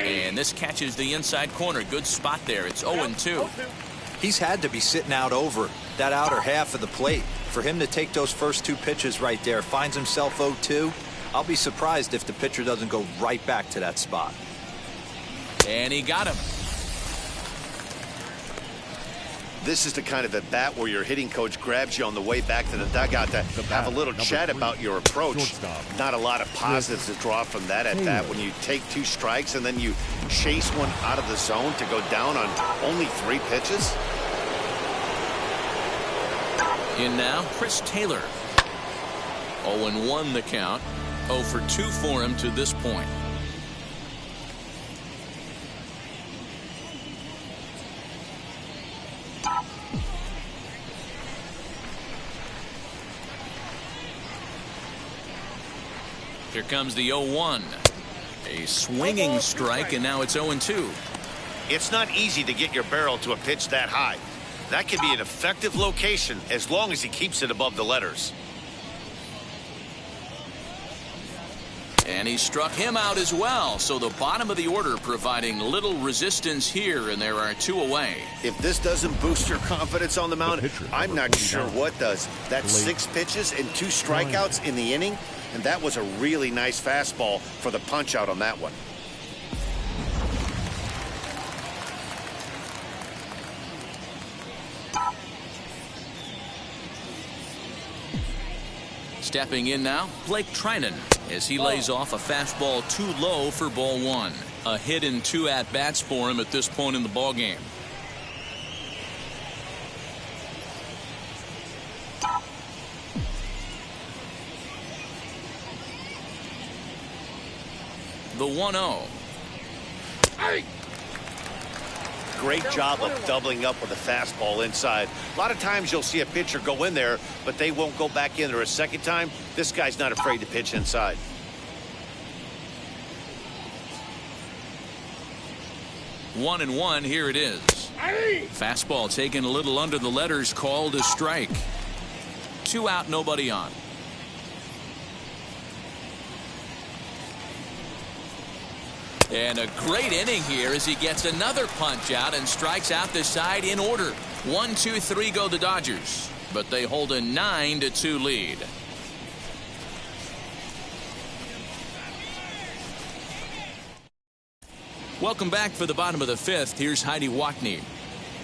And this catches the inside corner. Good spot there. It's 0-2. He's had to be sitting out over that outer half of the plate. For him to take those first two pitches right there, finds himself 0-2. I'll be surprised if the pitcher doesn't go right back to that spot. And he got him. This is the kind of at bat where your hitting coach grabs you on the way back to the dugout to have a little chat about your approach. Shortstop. Not a lot of positives to draw from that at bat when you take 2 strikes and then you chase one out of the zone to go down on only 3 pitches. In now, Chris Taylor. 0-1 the count. 0 for 2 for him to this point. Here comes the 0-1. A swinging strike, and now it's 0-2. It's not easy to get your barrel to a pitch that high. That can be an effective location as long as he keeps it above the letters. And he struck him out as well. So the bottom of the order providing little resistance here, and there are 2 away. If this doesn't boost your confidence on the mound, I'm not sure what does. That's 6 pitches and 2 strikeouts in the inning, and that was a really nice fastball for the punch out on that one. Stepping in now, Blake Trinan, as he lays off a fastball too low for ball 1. A hit in 2 at-bats for him at this point in the ballgame. The 1-0. Great job of doubling up with a fastball inside. A lot of times you'll see a pitcher go in there, but they won't go back in there a second time. This guy's not afraid to pitch inside. One and one, here it is. Fastball taken a little under the letters, called a strike. 2 out, nobody on. And a great inning here as he gets another punch out and strikes out the side in order. 1, 2, 3 go the Dodgers, but they hold a 9-2 lead. Welcome back for the bottom of the 5th. Here's Heidi Watney.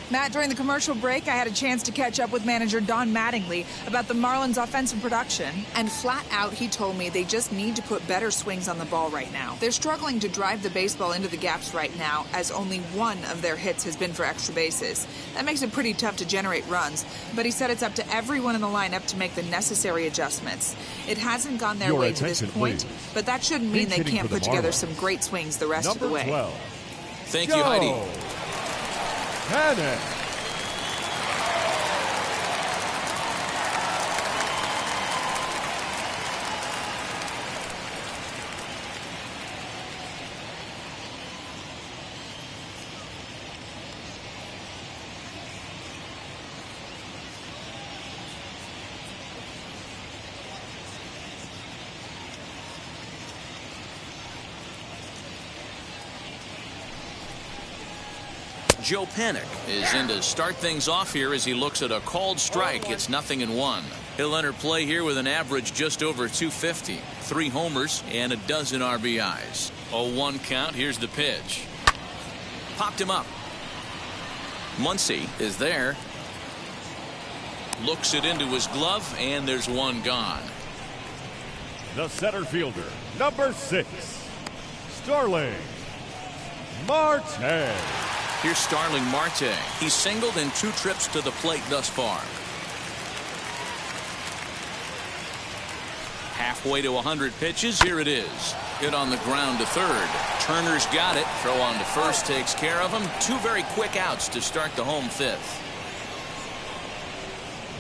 Matt, during the commercial break, I had a chance to catch up with manager Don Mattingly about the Marlins' offensive production. And flat out, he told me they just need to put better swings on the ball right now. They're struggling to drive the baseball into the gaps right now, as only 1 of their hits has been for extra bases. That makes it pretty tough to generate runs, but he said it's up to everyone in the lineup to make the necessary adjustments. It hasn't gone their way to this point, but that shouldn't mean they can't put together some great swings the rest of the way. 12. Thank you, Heidi. Cannon. Joe Panik is in to start things off here as he looks at a called strike. It's 0-1. He'll enter play here with an average just over 250. 3 homers and a dozen RBIs. 0-1 count. Here's the pitch. Popped him up. Muncy is there. Looks it into his glove, and there's one gone. The center fielder, number 6, Starling Marte. Here's Starling Marte. He's singled in 2 trips to the plate thus far. Halfway to 100 pitches. Here it is. Hit on the ground to third. Turner's got it. Throw on to first takes care of him. 2 very quick outs to start the home 5th.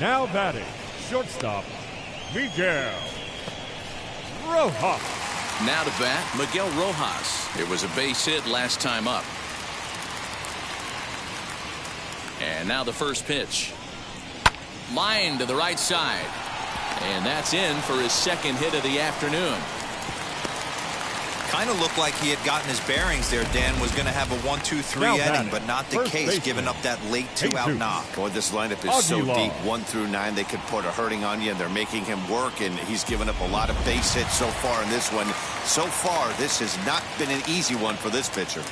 Now batting, shortstop, Miguel Rojas. Now to bat, Miguel Rojas. It was a base hit last time up. And now the first pitch. Line to the right side. And that's in for his second hit of the afternoon. Kind of looked like he had gotten his bearings there. Dan was going to have a 1-2-3 inning, but not the case, giving up that late 2-out knock. Boy, this lineup is so deep. 1 through 9, they could put a hurting on you, and they're making him work, and he's given up a lot of base hits so far in this one. So far, this has not been an easy one for this pitcher.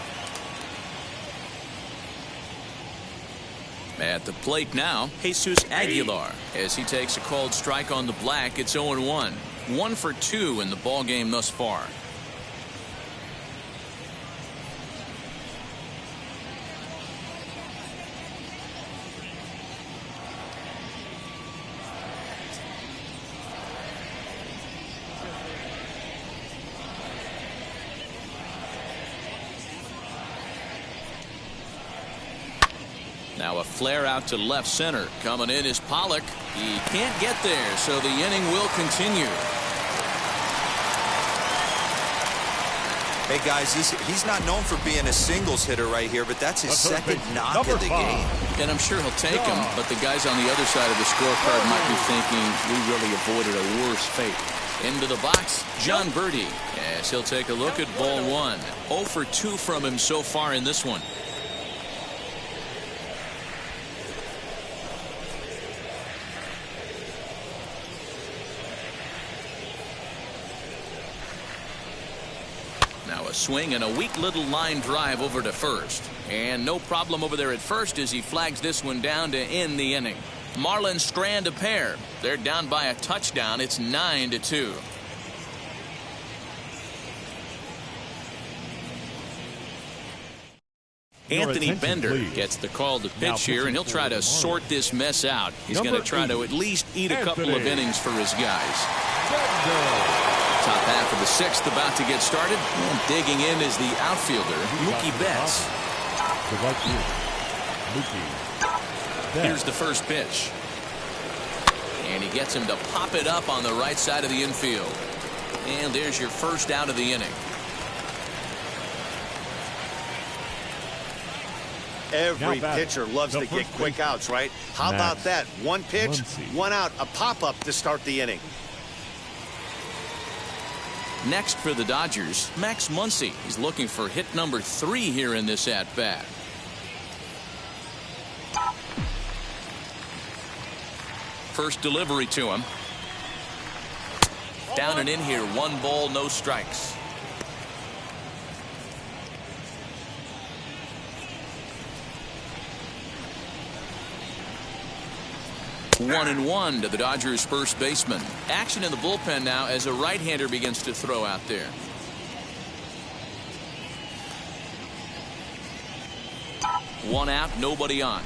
At the plate now, Jesus Aguilar, as he takes a called strike on the black. It's 0-1. 1 for 2 in the ball game thus far. Now a flare out to left center. Coming in is Pollock. He can't get there, so the inning will continue. Hey guys, he's not known for being a singles hitter right here, but that's his second knock of the game. And I'm sure he'll take him, but the guys on the other side of the scorecard might be thinking we really avoided a worse fate. Into the box, John Birdie, as he'll take a look at ball 1. 0 for 2 from him so far in this one. Now a swing and a weak little line drive over to first. And no problem over there at first as he flags this one down to end the inning. Marlins strand a pair. They're down by a touchdown. It's 9-2. Anthony Bender gets the call to pitch here, and he'll try to sort this mess out. He's going to try to at least eat a couple of innings for his guys. Top half of the 6th about to get started. And digging in is the outfielder, Mookie Betts. Here's the first pitch. And he gets him to pop it up on the right side of the infield. And there's your first out of the inning. Every pitcher loves to get quick outs, right? How about that? 1 pitch, 1 out, a pop-up to start the inning. Next for the Dodgers, Max Muncy. He's looking for hit number 3 here in this at-bat. First delivery to him. Down and in here, 1 ball, no strikes. 1-1 to the Dodgers first baseman. Action in the bullpen now as a right-hander begins to throw out there. One out, nobody on.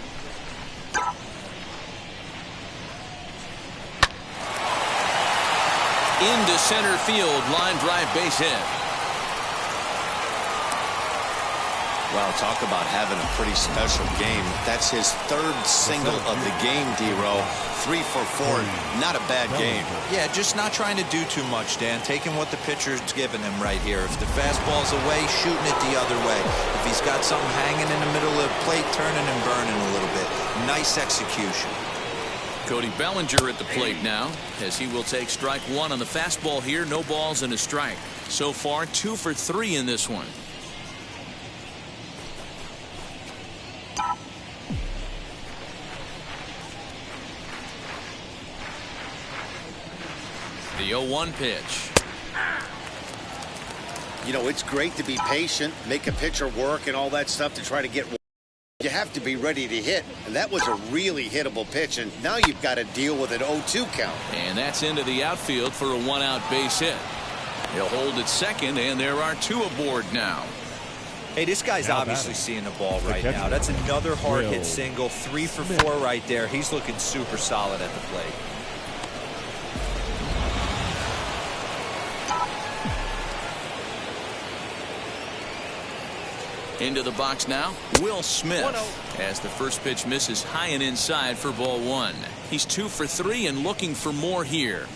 Into center field, line drive, base hit. Well, talk about having a pretty special game. That's his 3rd single of the game, D-Row. 3 for 4. Not a bad game. Yeah, just not trying to do too much, Dan. Taking what the pitcher's giving him right here. If the fastball's away, shooting it the other way. If he's got something hanging in the middle of the plate, turning and burning a little bit. Nice execution. Cody Bellinger at the plate now, as he will take strike 1 on the fastball here. No balls and a strike. So far, 2 for 3 in this one. The 0-1 pitch. You know, it's great to be patient, make a pitcher work and all that stuff to try to get You have to be ready to hit, and that was a really hittable pitch, and now you've got to deal with an 0-2 count. And that's into the outfield for a one-out base hit. He'll hold at second, and there are two aboard now. Hey, this guy's obviously seeing the ball right now. That's another hard hit single. 3 for 4 right there. He's looking super solid at the plate. Into the box now, Will Smith, as the first pitch misses high and inside for ball 1. He's 2 for 3 and looking for more here.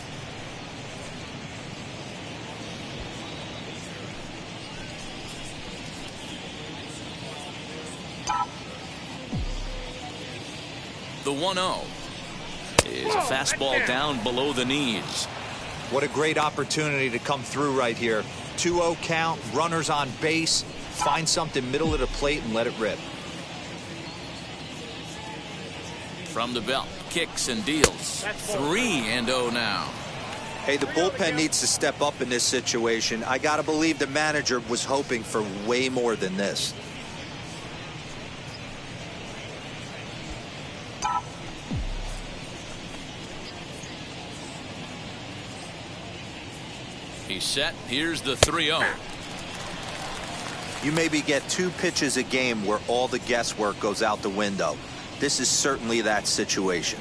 The 1-0 is a fastball down below the knees. What a great opportunity to come through right here. 2-0 count, runners on base. Find something middle of the plate and let it rip. From the belt, kicks and deals. 3-0 now. Hey, the bullpen needs to step up in this situation. I gotta believe the manager was hoping for way more than this. He's set. Here's the 3-0. You maybe get 2 pitches a game where all the guesswork goes out the window. This is certainly that situation.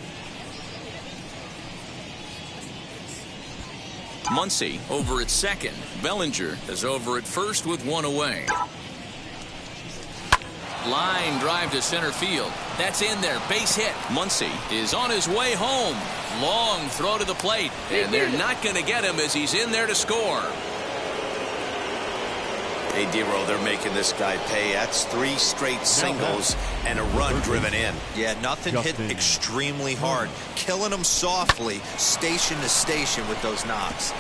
Muncy over at second. Bellinger is over at first with 1 away. Line drive to center field. That's in there. Base hit. Muncy is on his way home. Long throw to the plate. And they're not going to get him as he's in there to score. Hey, Dero, they're making this guy pay. That's 3 straight singles and a run driven in. Yeah, nothing hit extremely hard. Killing them softly, station to station with those knocks.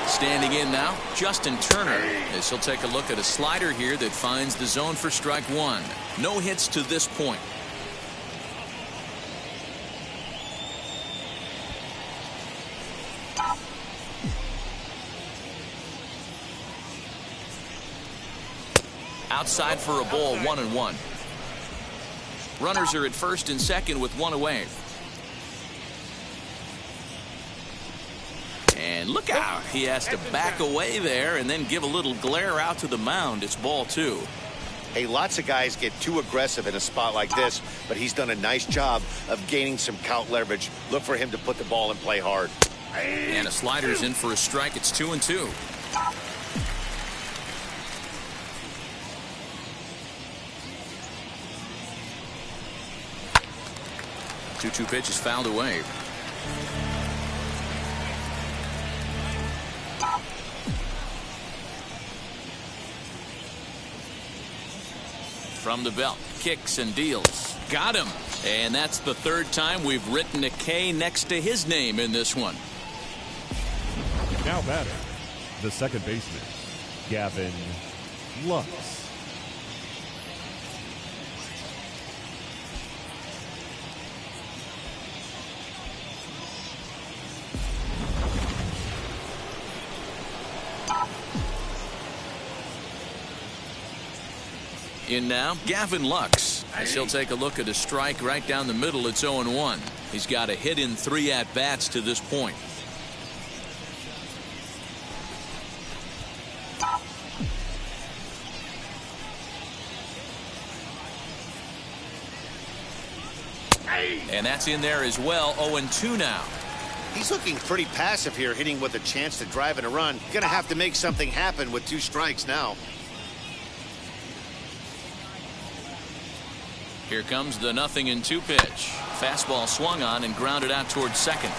Standing in now, Justin Turner, as he'll take a look at a slider here that finds the zone for strike 1. No hits to this point. Outside for a ball, 1-1. Runners are at first and second with 1 away. And look out. He has to back away there and then give a little glare out to the mound. It's ball 2. Hey, lots of guys get too aggressive in a spot like this, but he's done a nice job of gaining some count leverage. Look for him to put the ball in play hard. And a slider's in for a strike. It's 2-2. Two pitch is fouled away. From the belt, kicks and deals. Got him. And that's the 3rd time we've written a K next to his name in this one. Now batting, the second baseman, Gavin Lux. In now, Gavin Lux, as he'll take a look at a strike right down the middle. It's 0-1. He's got a hit in 3 at-bats to this point. And that's in there as well. 0-2 now. He's looking pretty passive here, hitting with a chance to drive in a run. Gonna have to make something happen with 2 strikes now. Here comes the 0-2 pitch. Fastball swung on and grounded out towards second.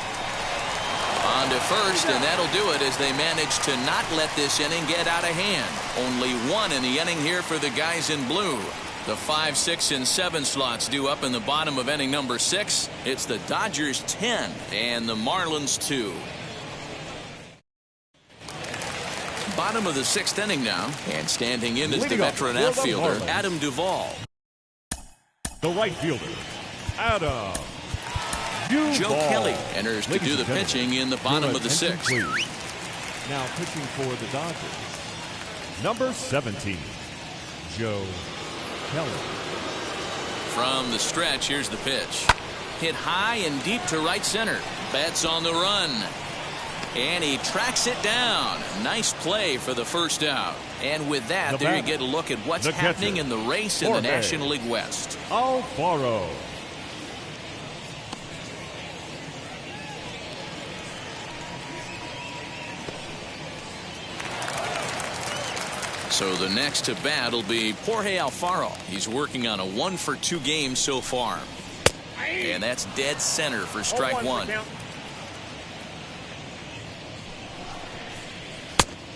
On to first, and that'll do it as they manage to not let this inning get out of hand. Only 1 in the inning here for the guys in blue. The 5, 6, and 7 slots due up in the bottom of inning number 6. It's the Dodgers 10 and the Marlins 2. Bottom of the 6th inning now, and standing in is the veteran outfielder Adam Duvall. The right fielder, Adam Duvall. Joe Kelly enters to do the pitching in the bottom of the 6th. Now pitching for the Dodgers, number 17, Joe Kelly. From the stretch, here's the pitch. Hit high and deep to right center. Betts on the run. And he tracks it down. Nice play for the first out. And with that, there you get a look at what's happening in the race in the National League West. Alfaro. So the next to bat will be Jorge Alfaro. He's working on a 1-for-2 game so far. And that's dead center for strike one.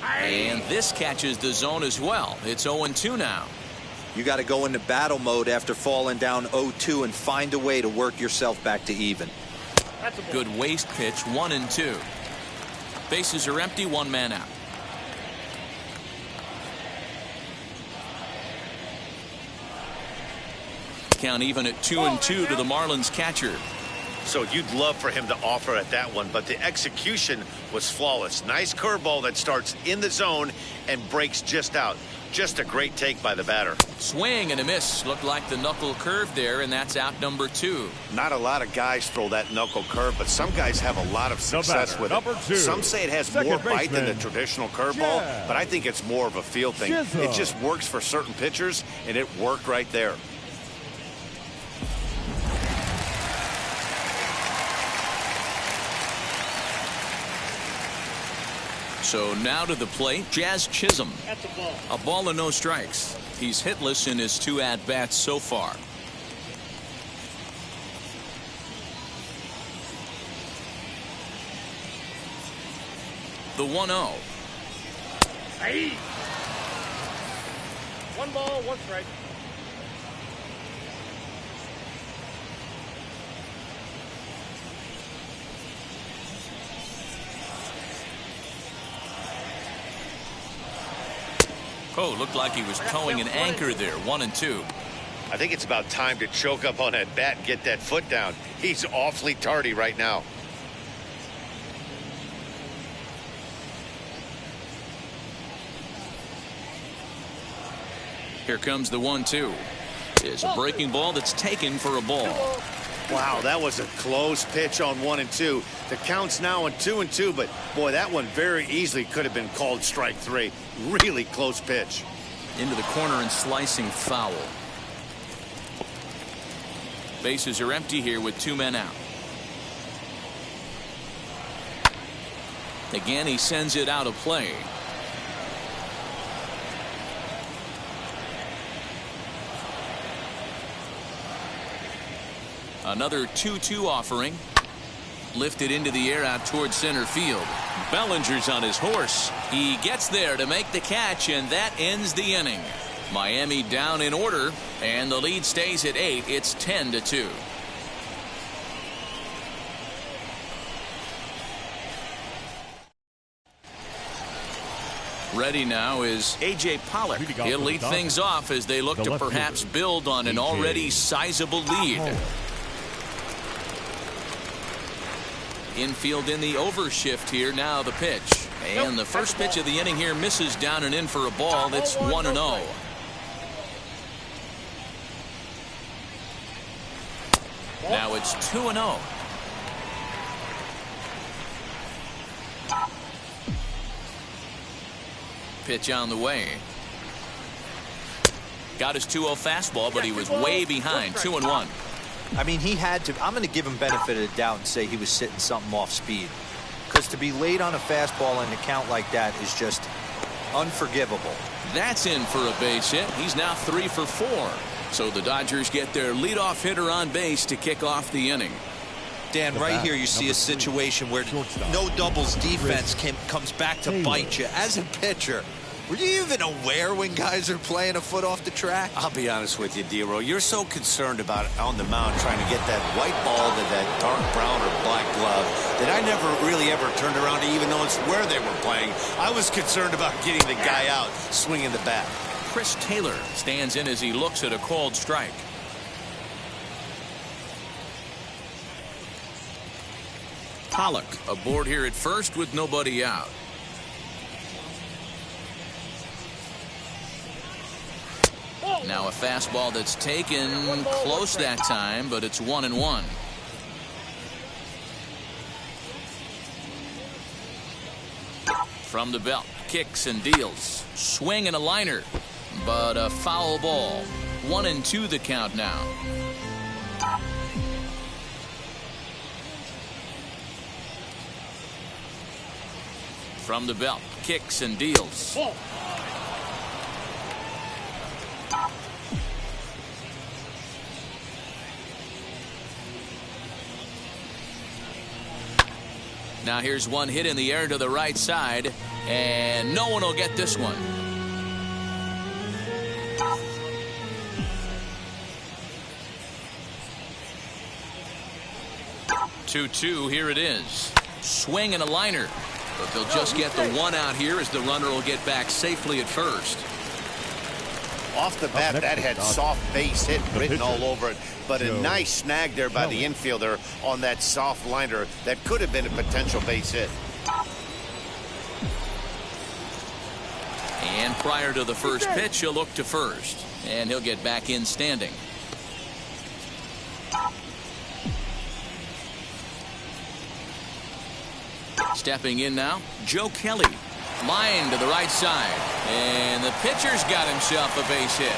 And this catches the zone as well. It's 0-2 now. You got to go into battle mode after falling down 0-2 and find a way to work yourself back to even. Good waste pitch, 1-2. Bases are empty, one man out. Count even at 2-2 to the Marlins catcher. So you'd love for him to offer at that one, but the execution was flawless. Nice curveball that starts in the zone and breaks just out. Just a great take by the batter. Swing and a miss. Looked like the knuckle curve there, and that's out number 2. Not a lot of guys throw that knuckle curve, but some guys have a lot of success with it. Some say it has more bite than the traditional curveball, but I think it's more of a feel thing. It just works for certain pitchers, and it worked right there. So now to the plate, Jazz Chisholm. That's a ball. A ball and no strikes. He's hitless in his 2 at-bats so far. The 1-0. Hey. 1 ball, 1 strike. Oh, looked like he was towing an anchor there. 1-2. I think it's about time to choke up on that bat and get that foot down. He's awfully tardy right now. Here comes the 1-2. It's a breaking ball that's taken for a ball. Wow, that was a close pitch on 1 and 2. The count's now on 2 and 2, but boy, that one very easily could have been called strike 3. Really close pitch. Into the corner and slicing foul. Bases are empty here with 2 men out. Again, he sends it out of play. Another 2-2 offering. Lifted into the air out towards center field. Bellinger's on his horse. He gets there to make the catch, and that ends the inning. Miami down in order, and the lead stays at 8. It's 10-2. Ready now is A.J. Pollock. He'll lead things off as they look to perhaps build on an already sizable lead. Infield in the overshift here. Now the pitch. And the first pitch of the inning here misses down and in for a ball. That's 1-0. Now it's 2-0. Pitch on the way. Got his 2-0 fastball, but he was way behind. 2-1. I mean, he had to. I'm going to give him benefit of the doubt and say he was sitting something off speed. Because to be late on a fastball and a count like that is just unforgivable. That's in for a base hit. He's now 3 for 4. So the Dodgers get their leadoff hitter on base to kick off the inning. Dan, right here you see a situation where no doubles defense comes back to bite you. As a pitcher, were you even aware when guys are playing a foot off the track? I'll be honest with you, Dero. You're so concerned about on the mound trying to get that white ball to that dark brown or black glove that I never really ever turned around to even notice where they were playing. I was concerned about getting the guy out swinging the bat. Chris Taylor stands in as he looks at a called strike. Pollock aboard here at first with nobody out. Now a fastball that's taken close that time, but it's 1-1. From the belt, kicks and deals. Swing and a liner, but a foul ball. 1-2 the count now. From the belt, kicks and deals. Now here's one hit in the air to the right side, and no one will get this one. Two, here it is. Swing and a liner, but they'll just get the one out here as the runner will get back safely at first. Off the bat, that had soft base hit written all over it, but a nice snag there by the infielder on that soft liner that could have been a potential base hit. And prior to the first pitch, he'll look to first, and he'll get back in standing. Stepping in now, Joe Kelly. Line to the right side, and the pitcher's got himself a base hit.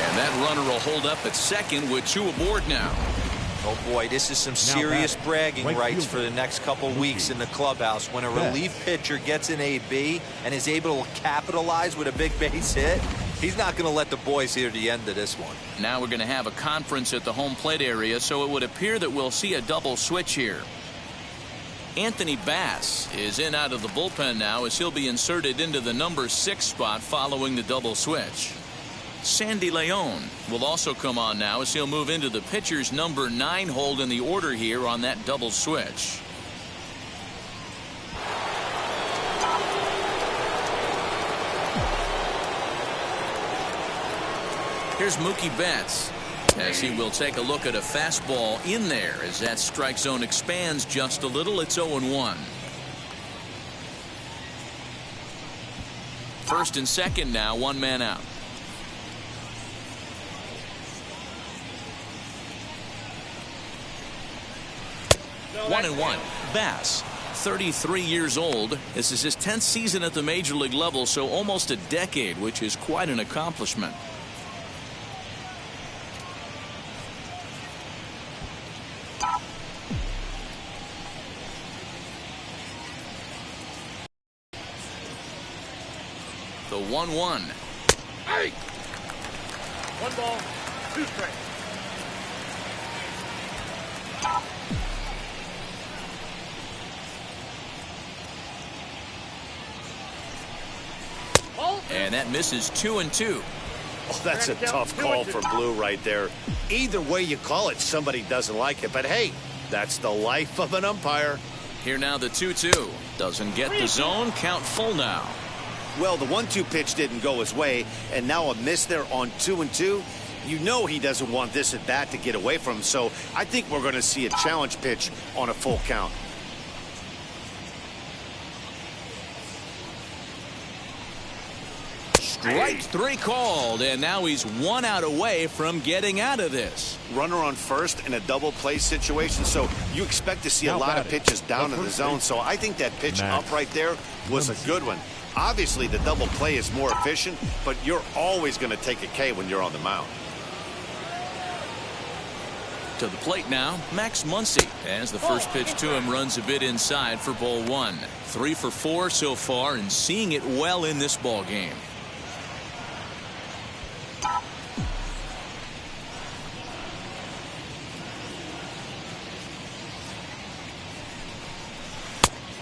And that runner will hold up at second with two aboard now. Oh boy, this is some serious bragging rights for the next couple weeks in the clubhouse. When a relief pitcher gets an AB and is able to capitalize with a big base hit, he's not going to let the boys hear the end of this one. Now we're going to have a conference at the home plate area, so it would appear that we'll see a double switch here. Anthony Bass is in out of the bullpen now as he'll be inserted into the number 6 spot following the double switch. Sandy Leon will also come on now as he'll move into the pitcher's number 9 hold in the order here on that double switch. Here's Mookie Betts as he will take a look at a fastball in there as that strike zone expands just a little. It's 0-1. First and second now, one man out. No, 1-1. Bass, 33 years old. This is his 10th season at the major league level, so almost a decade, which is quite an accomplishment. The 1-1. Hey! 1 ball, 2 strikes. And that misses 2-2. Oh, that's a tough call for Blue right there. Either way you call it, somebody doesn't like it. But hey, that's the life of an umpire. Here now the 2-2. Doesn't get the zone. Count full now. Well, the 1-2 pitch didn't go his way, and now a miss there on 2-2. You know he doesn't want this at bat to get away from him, so I think we're going to see a challenge pitch on a full count. Strike 3 called, and now he's 1 out away from getting out of this. Runner on first in a double play situation, so you expect to see a lot of pitches down in the zone, so I think that pitch up right there was a good one. Obviously, the double play is more efficient, but you're always going to take a K when you're on the mound. To the plate now, Max Muncy, as the first pitch to him runs a bit inside for ball 1. 3 for 4 so far, and seeing it well in this ball game.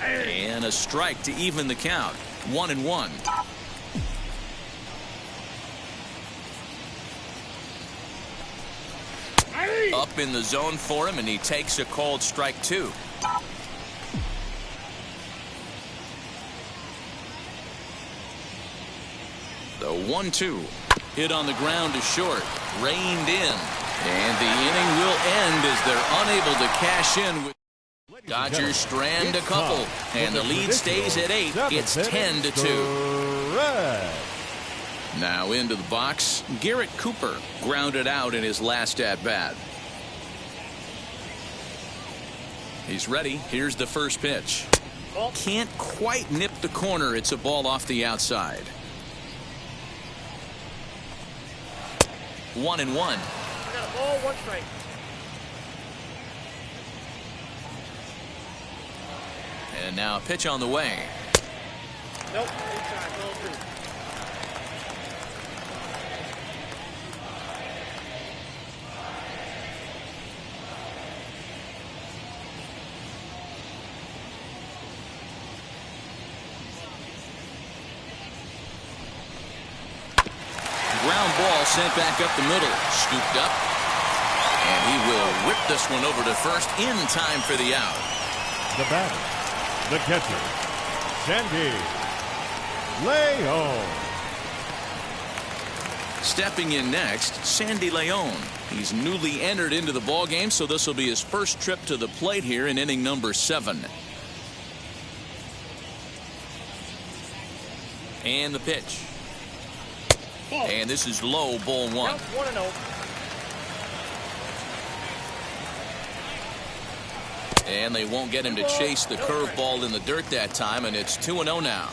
And a strike to even the count. 1-1. Up in the zone for him, and he takes a called strike 2. The 1-2 hit on the ground to short, reined in, and the inning will end as they're unable to cash in with. Dodgers strand a couple, and the lead stays at 8. It's 10-2. Now into the box, Garrett Cooper grounded out in his last at bat. He's ready. Here's the first pitch. Can't quite nip the corner. It's a ball off the outside. 1-1. I got a ball, 1 strike. And now a pitch on the way. Nope, inside, ball 2. Ground ball sent back up the middle. Scooped up. And he will whip this one over to first in time for the out. The batter, the catcher, Sandy Leon. Stepping in next, Sandy Leon. He's newly entered into the ballgame, so this will be his first trip to the plate here in inning number 7. And the pitch. Ball. And this is low, ball 1. Count 1-0. And they won't get him to chase the curveball in the dirt that time, and it's 2-0 now.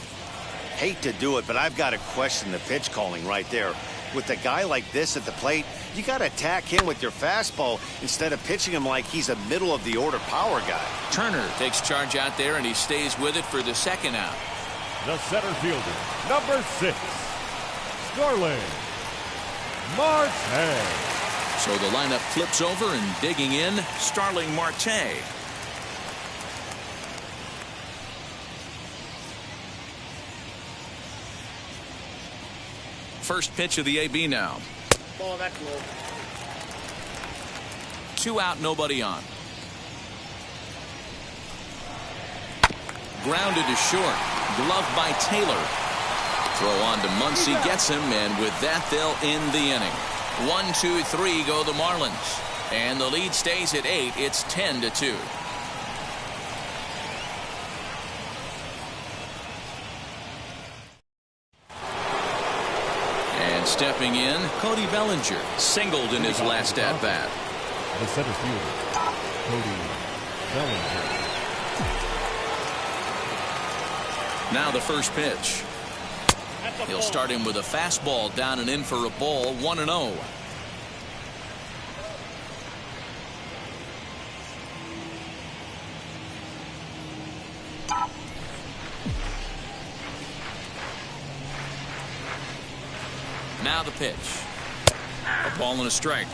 Hate to do it, but I've got to question the pitch calling right there. With a guy like this at the plate, you got to attack him with your fastball instead of pitching him like he's a middle of the order power guy. Turner takes charge out there, and he stays with it for the second out. The center fielder, number 6, Starling Marte. So the lineup flips over, and digging in, Starling Marte. First pitch of the AB now. Ball, that's low. 2 out, nobody on. Grounded to short. Gloved by Taylor. Throw on to Muncy, gets him, and with that they'll end the inning. 1, 2, 3 go the Marlins. And the lead stays at 8. It's 10-2. And stepping in, Cody Bellinger singled in his last at bat. The center fielder, Cody Bellinger. Now the first pitch. He'll start him with a fastball down and in for a ball. 1-0. Now the pitch. A ball and a strike.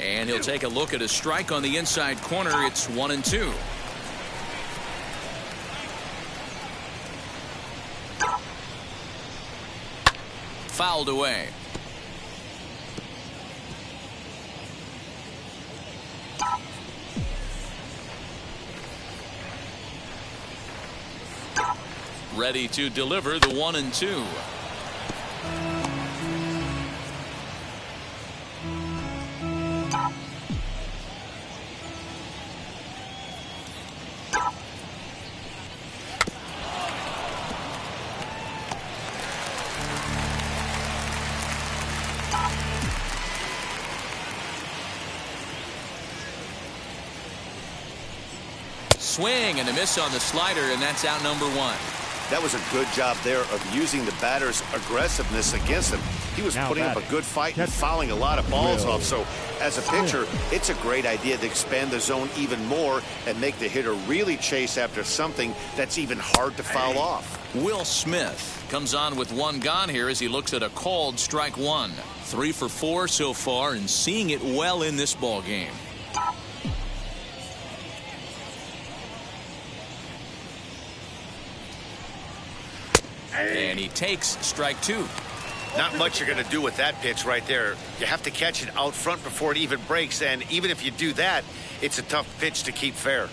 And he'll take a look at a strike on the inside corner. It's 1-2. Fouled away. Ready to deliver the 1-2. Swing and a miss on the slider, and that's out number 1. That was a good job there of using the batter's aggressiveness against him. He was Now putting up a good fight and fouling a lot of balls off. So as a pitcher, it's a great idea to expand the zone even more and make the hitter really chase after something that's even hard to foul off. Will Smith comes on with 1 gone here as he looks at a called strike 1. 3 for 4 so far and seeing it well in this ball game. And he takes strike 2. Not much you're going to do with that pitch right there. You have to catch it out front before it even breaks, and even if you do that, it's a tough pitch to keep fair.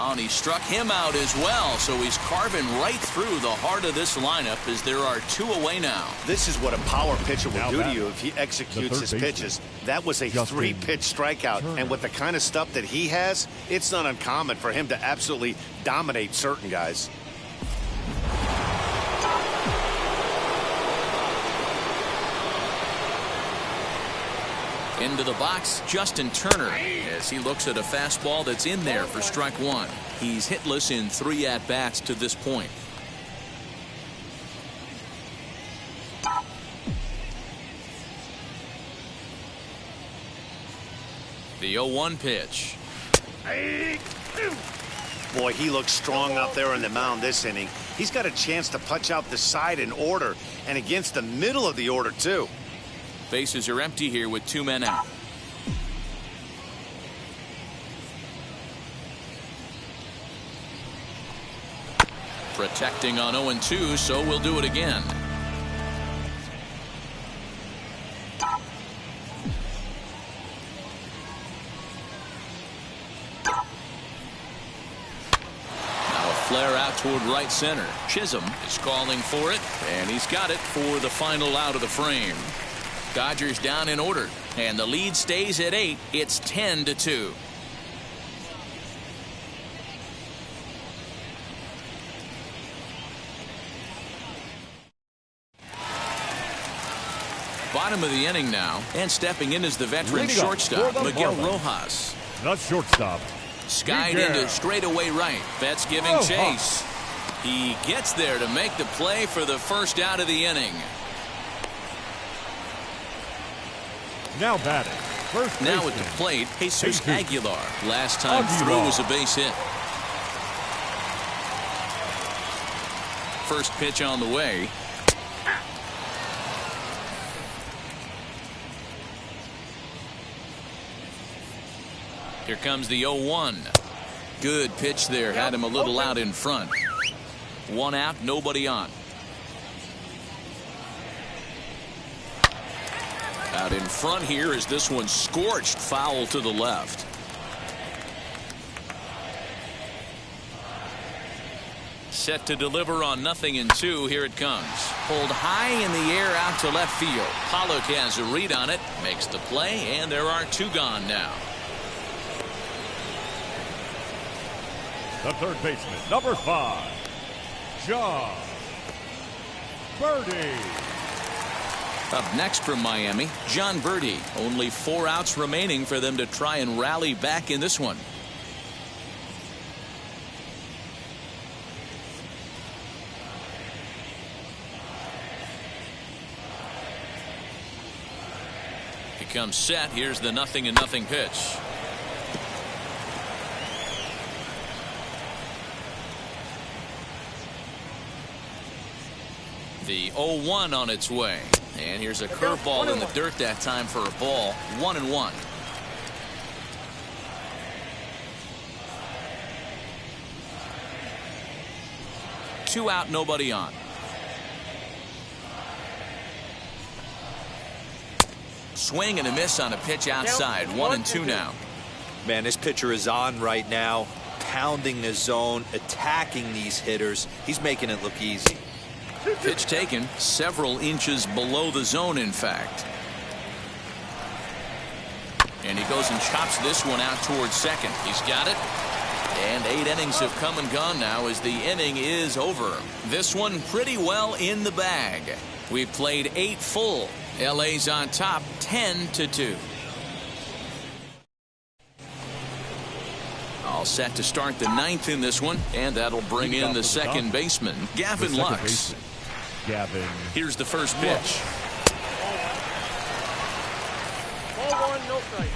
now, and he struck him out as well. So he's carving right through the heart of this lineup as there are 2 away now. This is what a power pitcher will Now do to back, you if he executes his baseman, pitches. That was a Justin 3-pitch strikeout. Turner. And with the kind of stuff that he has, it's not uncommon for him to absolutely dominate certain guys. Into the box, Justin Turner, as he looks at a fastball that's in there for strike 1. He's hitless in 3 at-bats to this point. The 0-1 pitch. Boy, he looks strong out there on the mound this inning. He's got a chance to punch out the side in order, and against the middle of the order, too. Bases are empty here with 2 men out. Protecting on 0-2, so we'll do it again. Now a flare out toward right center. Chisholm is calling for it, and he's got it for the final out of the frame. Dodgers down in order, and the lead stays at 8. It's 10-2. Bottom of the inning now, and stepping in is the veteran Leading up shortstop, for the Miguel Marlins. Rojas. The shortstop. Skied Miguel. into straightaway right. Betts giving Rojas. chase. He gets there to make the play for the first out of the inning. Now batting. First Now baseman. at the plate, Jesus Jesus. Aguilar. Last time Aguilar. through was a base hit. First pitch on the way. Here comes the 0-1. Good pitch there. Had him a little out in front. 1 out, nobody on. Out in front here is this one scorched foul to the left. Set to deliver on 0-2. Here it comes. Pulled high in the air out to left field. Pollock has a read on it. Makes the play, and there are 2 gone now. The third baseman, number 5, John Birdie. Up next from Miami, John Birdie. Only 4 outs remaining for them to try and rally back in this one. He comes set. Here's the 0-0 pitch. The 0-1 on its way. And here's a curveball in the dirt that time for a ball. 1-1. Two out, nobody on. Swing and a miss on a pitch outside. 1-2 now. Man, this pitcher is on right now, pounding the zone, attacking these hitters. He's making it look easy. Pitch taken several inches below the zone, in fact. And he goes and chops this one out towards second. He's got it. And 8 innings have come and gone now as the inning is over. This one pretty well in the bag. We've played 8 full. LA's on top 10-2. All set to start the 9th in this one, and that'll bring in the second baseman, Gavin Lux. Gavin. Here's the first pitch. Ball 1, no strike.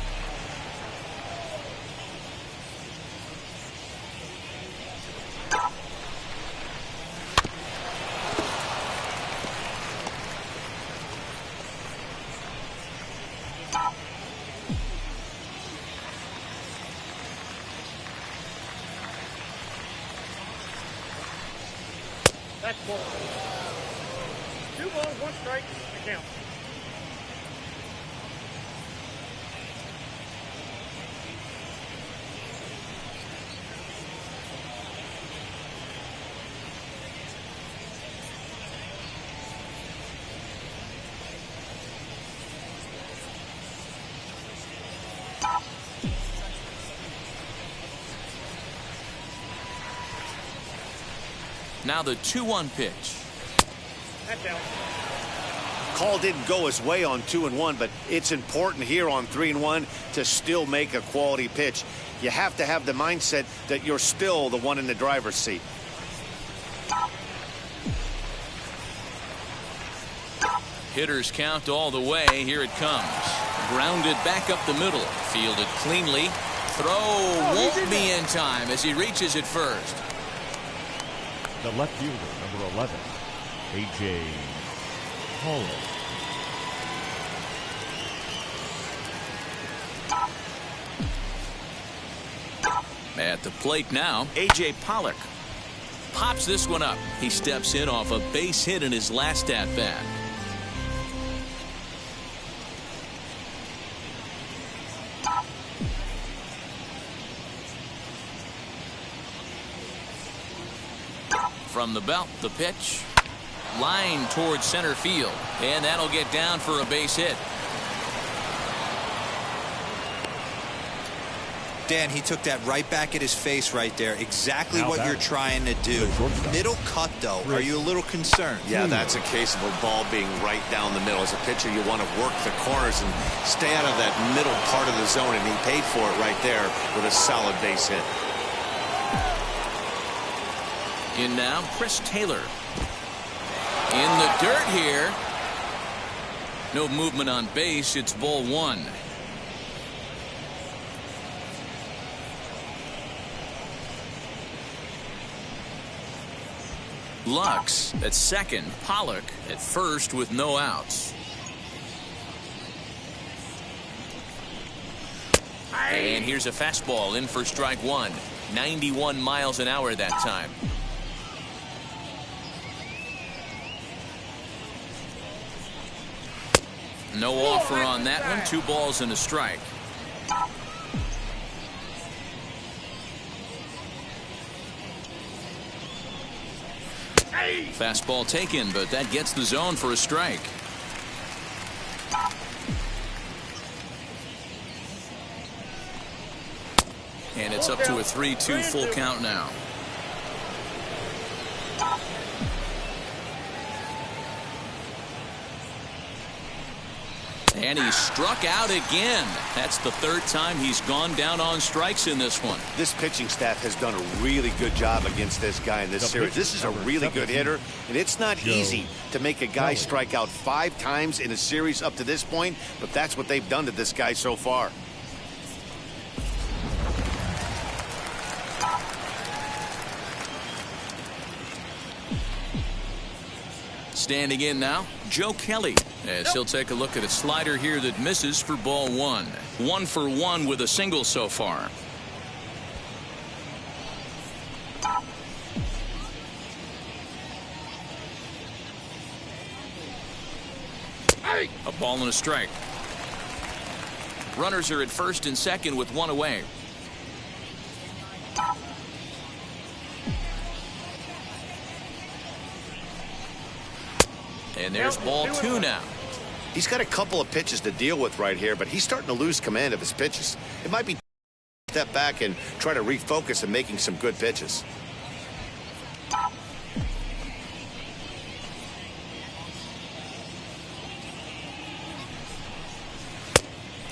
That's ball. 2 balls, 1 strike, the count. Now the 2-1 pitch. That's out. Call didn't go his way on 2-1, but it's important here on 3-1 to still make a quality pitch. You have to have the mindset that you're still the one in the driver's seat. Hitters count all the way. Here it comes. Grounded back up the middle. Fielded cleanly. Throw won't be in time as he reaches it first. The left fielder, number 11, A.J. Marlin. At the plate now, A.J. Pollock pops this one up. He steps in off a base hit in his last at-bat. From the belt, the pitch. Line towards center field. And that'll get down for a base hit. Dan, he took that right back at his face right there. Exactly Now what back. you're trying to do. Middle cut, though. Are you a little concerned? Yeah, that's a case of a ball being right down the middle. As a pitcher, you want to work the corners and stay out of that middle part of the zone, and he paid for it right there with a solid base hit. In now, Chris Taylor. In the dirt here. No movement on base. It's ball one. Lux at second. Pollock at first with no outs. And here's a fastball in for strike one. 91 miles an hour that time. No offer on that one. 2 balls and a strike. Fastball taken, but that gets the zone for a strike. And it's up to a 3-2 full count now. And he struck out again. That's the 3rd time he's gone down on strikes in this one. This pitching staff has done a really good job against this guy in this series. This is a really good hitter, and it's not easy to make a guy strike out 5 times in a series up to this point, but that's what they've done to this guy so far. Standing in now, Joe Kelly, as he'll take a look at a slider here that misses for ball one. 1 for 1 with a single so far. A ball and a strike. Runners are at first and second with 1 away. And there's ball 2 now. He's got a couple of pitches to deal with right here, but he's starting to lose command of his pitches. It might be step back and try to refocus and making some good pitches.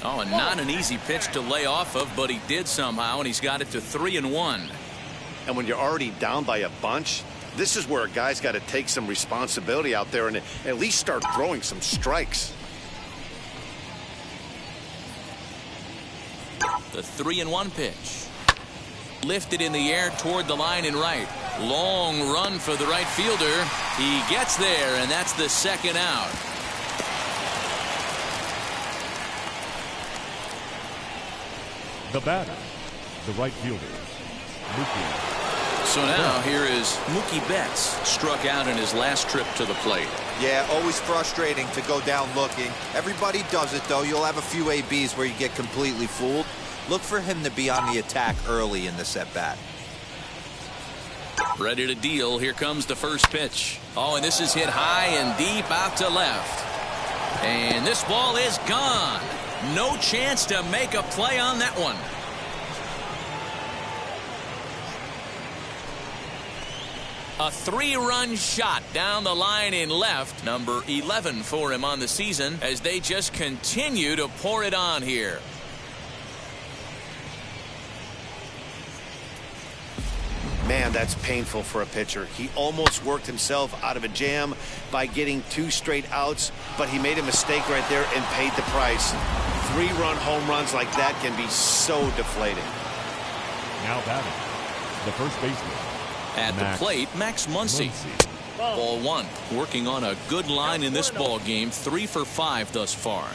Oh, and not an easy pitch to lay off of, but he did somehow, and he's got it to 3-1. And when you're already down by a bunch, this is where a guy's got to take some responsibility out there and at least start throwing some strikes. The 3-1 pitch. Lifted in the air toward the line and right. Long run for the right fielder. He gets there, and that's the 2nd out. The batter, the right fielder, Mookie. So now here is Mookie Betts, struck out in his last trip to the plate. Yeah, always frustrating to go down looking. Everybody does it, though. You'll have a few ABs where you get completely fooled. Look for him to be on the attack early in this at-bat. Ready to deal. Here comes the first pitch. Oh, and this is hit high and deep out to left. And this ball is gone. No chance to make a play on that one. A 3-run shot down the line in left. Number 11 for him on the season as they just continue to pour it on here. Man, that's painful for a pitcher. He almost worked himself out of a jam by getting 2 straight outs, but he made a mistake right there and paid the price. 3-run home runs like that can be so deflating. Now batting, the first baseman. At the plate, Max Muncy. Ball 1. Working on a good line in this ball game. 3 for 5 thus far.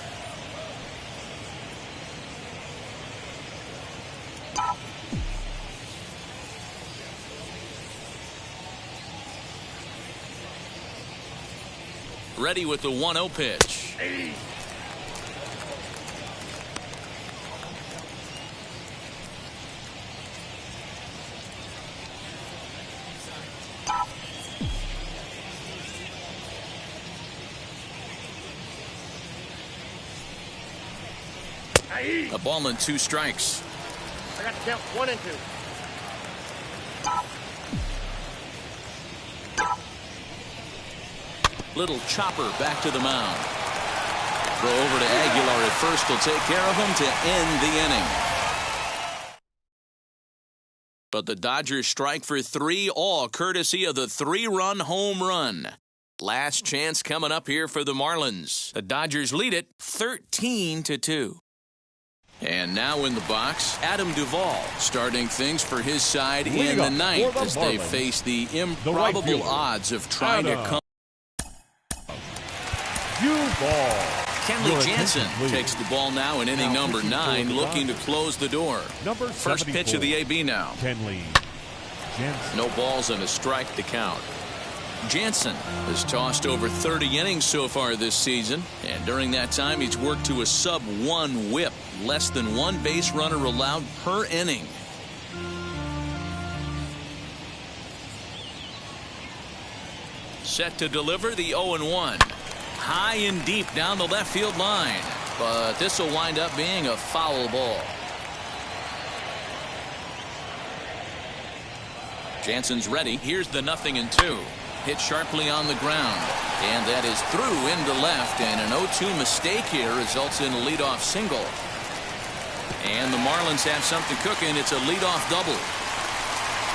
Ready with the 1-0 pitch. A ball and 2 strikes. I got to count 1 and 2. Little chopper back to the mound. Throw over to Aguilar at first will take care of him to end the inning. But the Dodgers strike for 3, all courtesy of the 3-run home run. Last chance coming up here for the Marlins. The Dodgers lead it 13-2. And now in the box, Adam Duvall starting things for his side in the 9th as they face the improbable odds of trying to come. Duvall. Kenley Jansen takes the ball now in inning number 9, looking to close the door. First pitch of the AB now. Kenley Jansen. No balls and a strike to count. Jansen has tossed over 30 innings so far this season, and during that time he's worked to a sub-1 whip, less than 1 base runner allowed per inning. Set to deliver the 0-1. High and deep down the left field line, but this will wind up being a foul ball. Jansen's ready. Here's the 0-2. Hit sharply on the ground, and that is through into left, and an 0-2 mistake here results in a leadoff single. And the Marlins have something cooking. It's a leadoff double.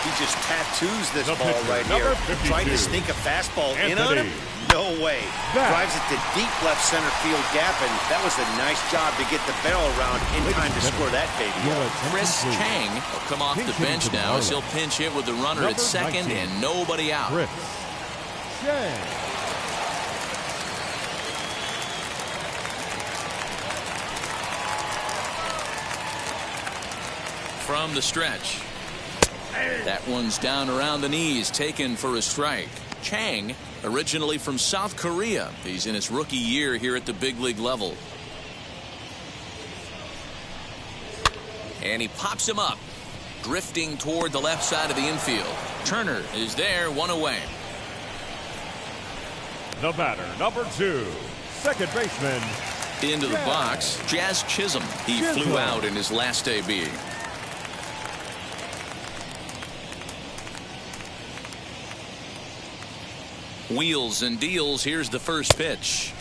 He just tattoos this ball right here. Trying to sneak a fastball in on him? No way. Drives it to deep left center field gap, and that was a nice job to get the barrel around in time to score that baby. Chris Chang will come off the bench now as he'll pinch hit with the runner at second and nobody out. Chris Chang. From the stretch. That one's down around the knees, taken for a strike. Chang, originally from South Korea. He's in his rookie year here at the big league level. And he pops him up, drifting toward the left side of the infield. Turner is there, 1 away. The batter, number 2, second baseman. Into the box, Jazz Chisholm. He flew out in his last AB. Wheels and deals. Here's the first pitch.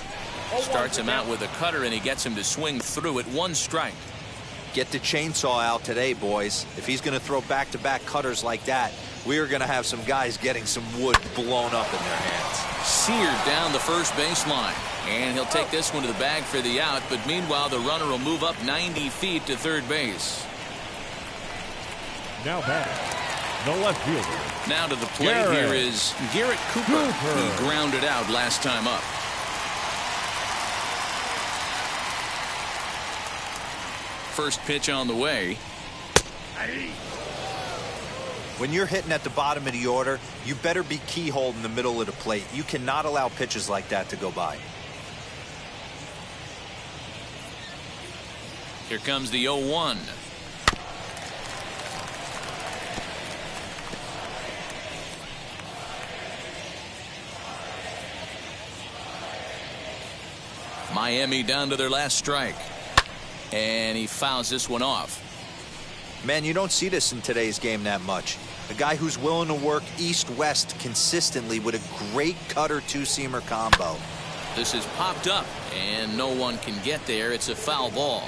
Starts him out with a cutter, and he gets him to swing through it. 1 strike. Get the chainsaw out today, boys. If he's going to throw back-to-back cutters like that, we are going to have some guys getting some wood blown up in their hands. Seared down the first baseline, and he'll take this one to the bag for the out, but meanwhile the runner will move up 90 feet to third base. Now batting, the left fielder. Now to the plate here is Garrett Cooper. He grounded out last time up. First pitch on the way. When you're hitting at the bottom of the order, you better be keyholed in the middle of the plate. You cannot allow pitches like that to go by. Here comes the 0-1. Miami down to their last strike. And he fouls this one off. Man, you don't see this in today's game that much. A guy who's willing to work east-west consistently with a great cutter two-seamer combo. This is popped up, and no one can get there. It's a foul ball.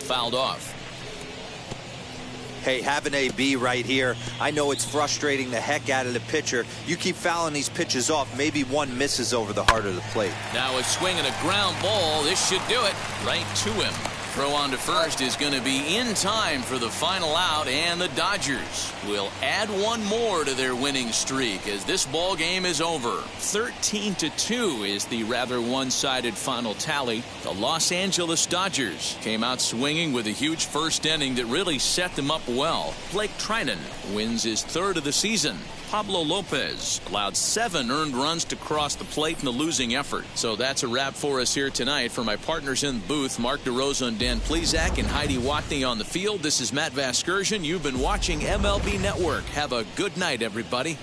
Fouled off. Hey, have an AB right here. I know it's frustrating the heck out of the pitcher. You keep fouling these pitches off, maybe one misses over the heart of the plate. Now a swing and a ground ball. This should do it. Right to him. Throw on to first is going to be in time for the final out, and the Dodgers will add one more to their winning streak as this ball game is over. 13-2 is the rather one-sided final tally. The Los Angeles Dodgers came out swinging with a huge first inning that really set them up well. Blake Trinan wins his third of the season. Pablo Lopez allowed 7 earned runs to cross the plate in the losing effort. So that's a wrap for us here tonight. For my partners in the booth, Mark DeRosa and Dan Plesac, and Heidi Watney on the field, this is Matt Vasgersian. You've been watching MLB Network. Have a good night, everybody.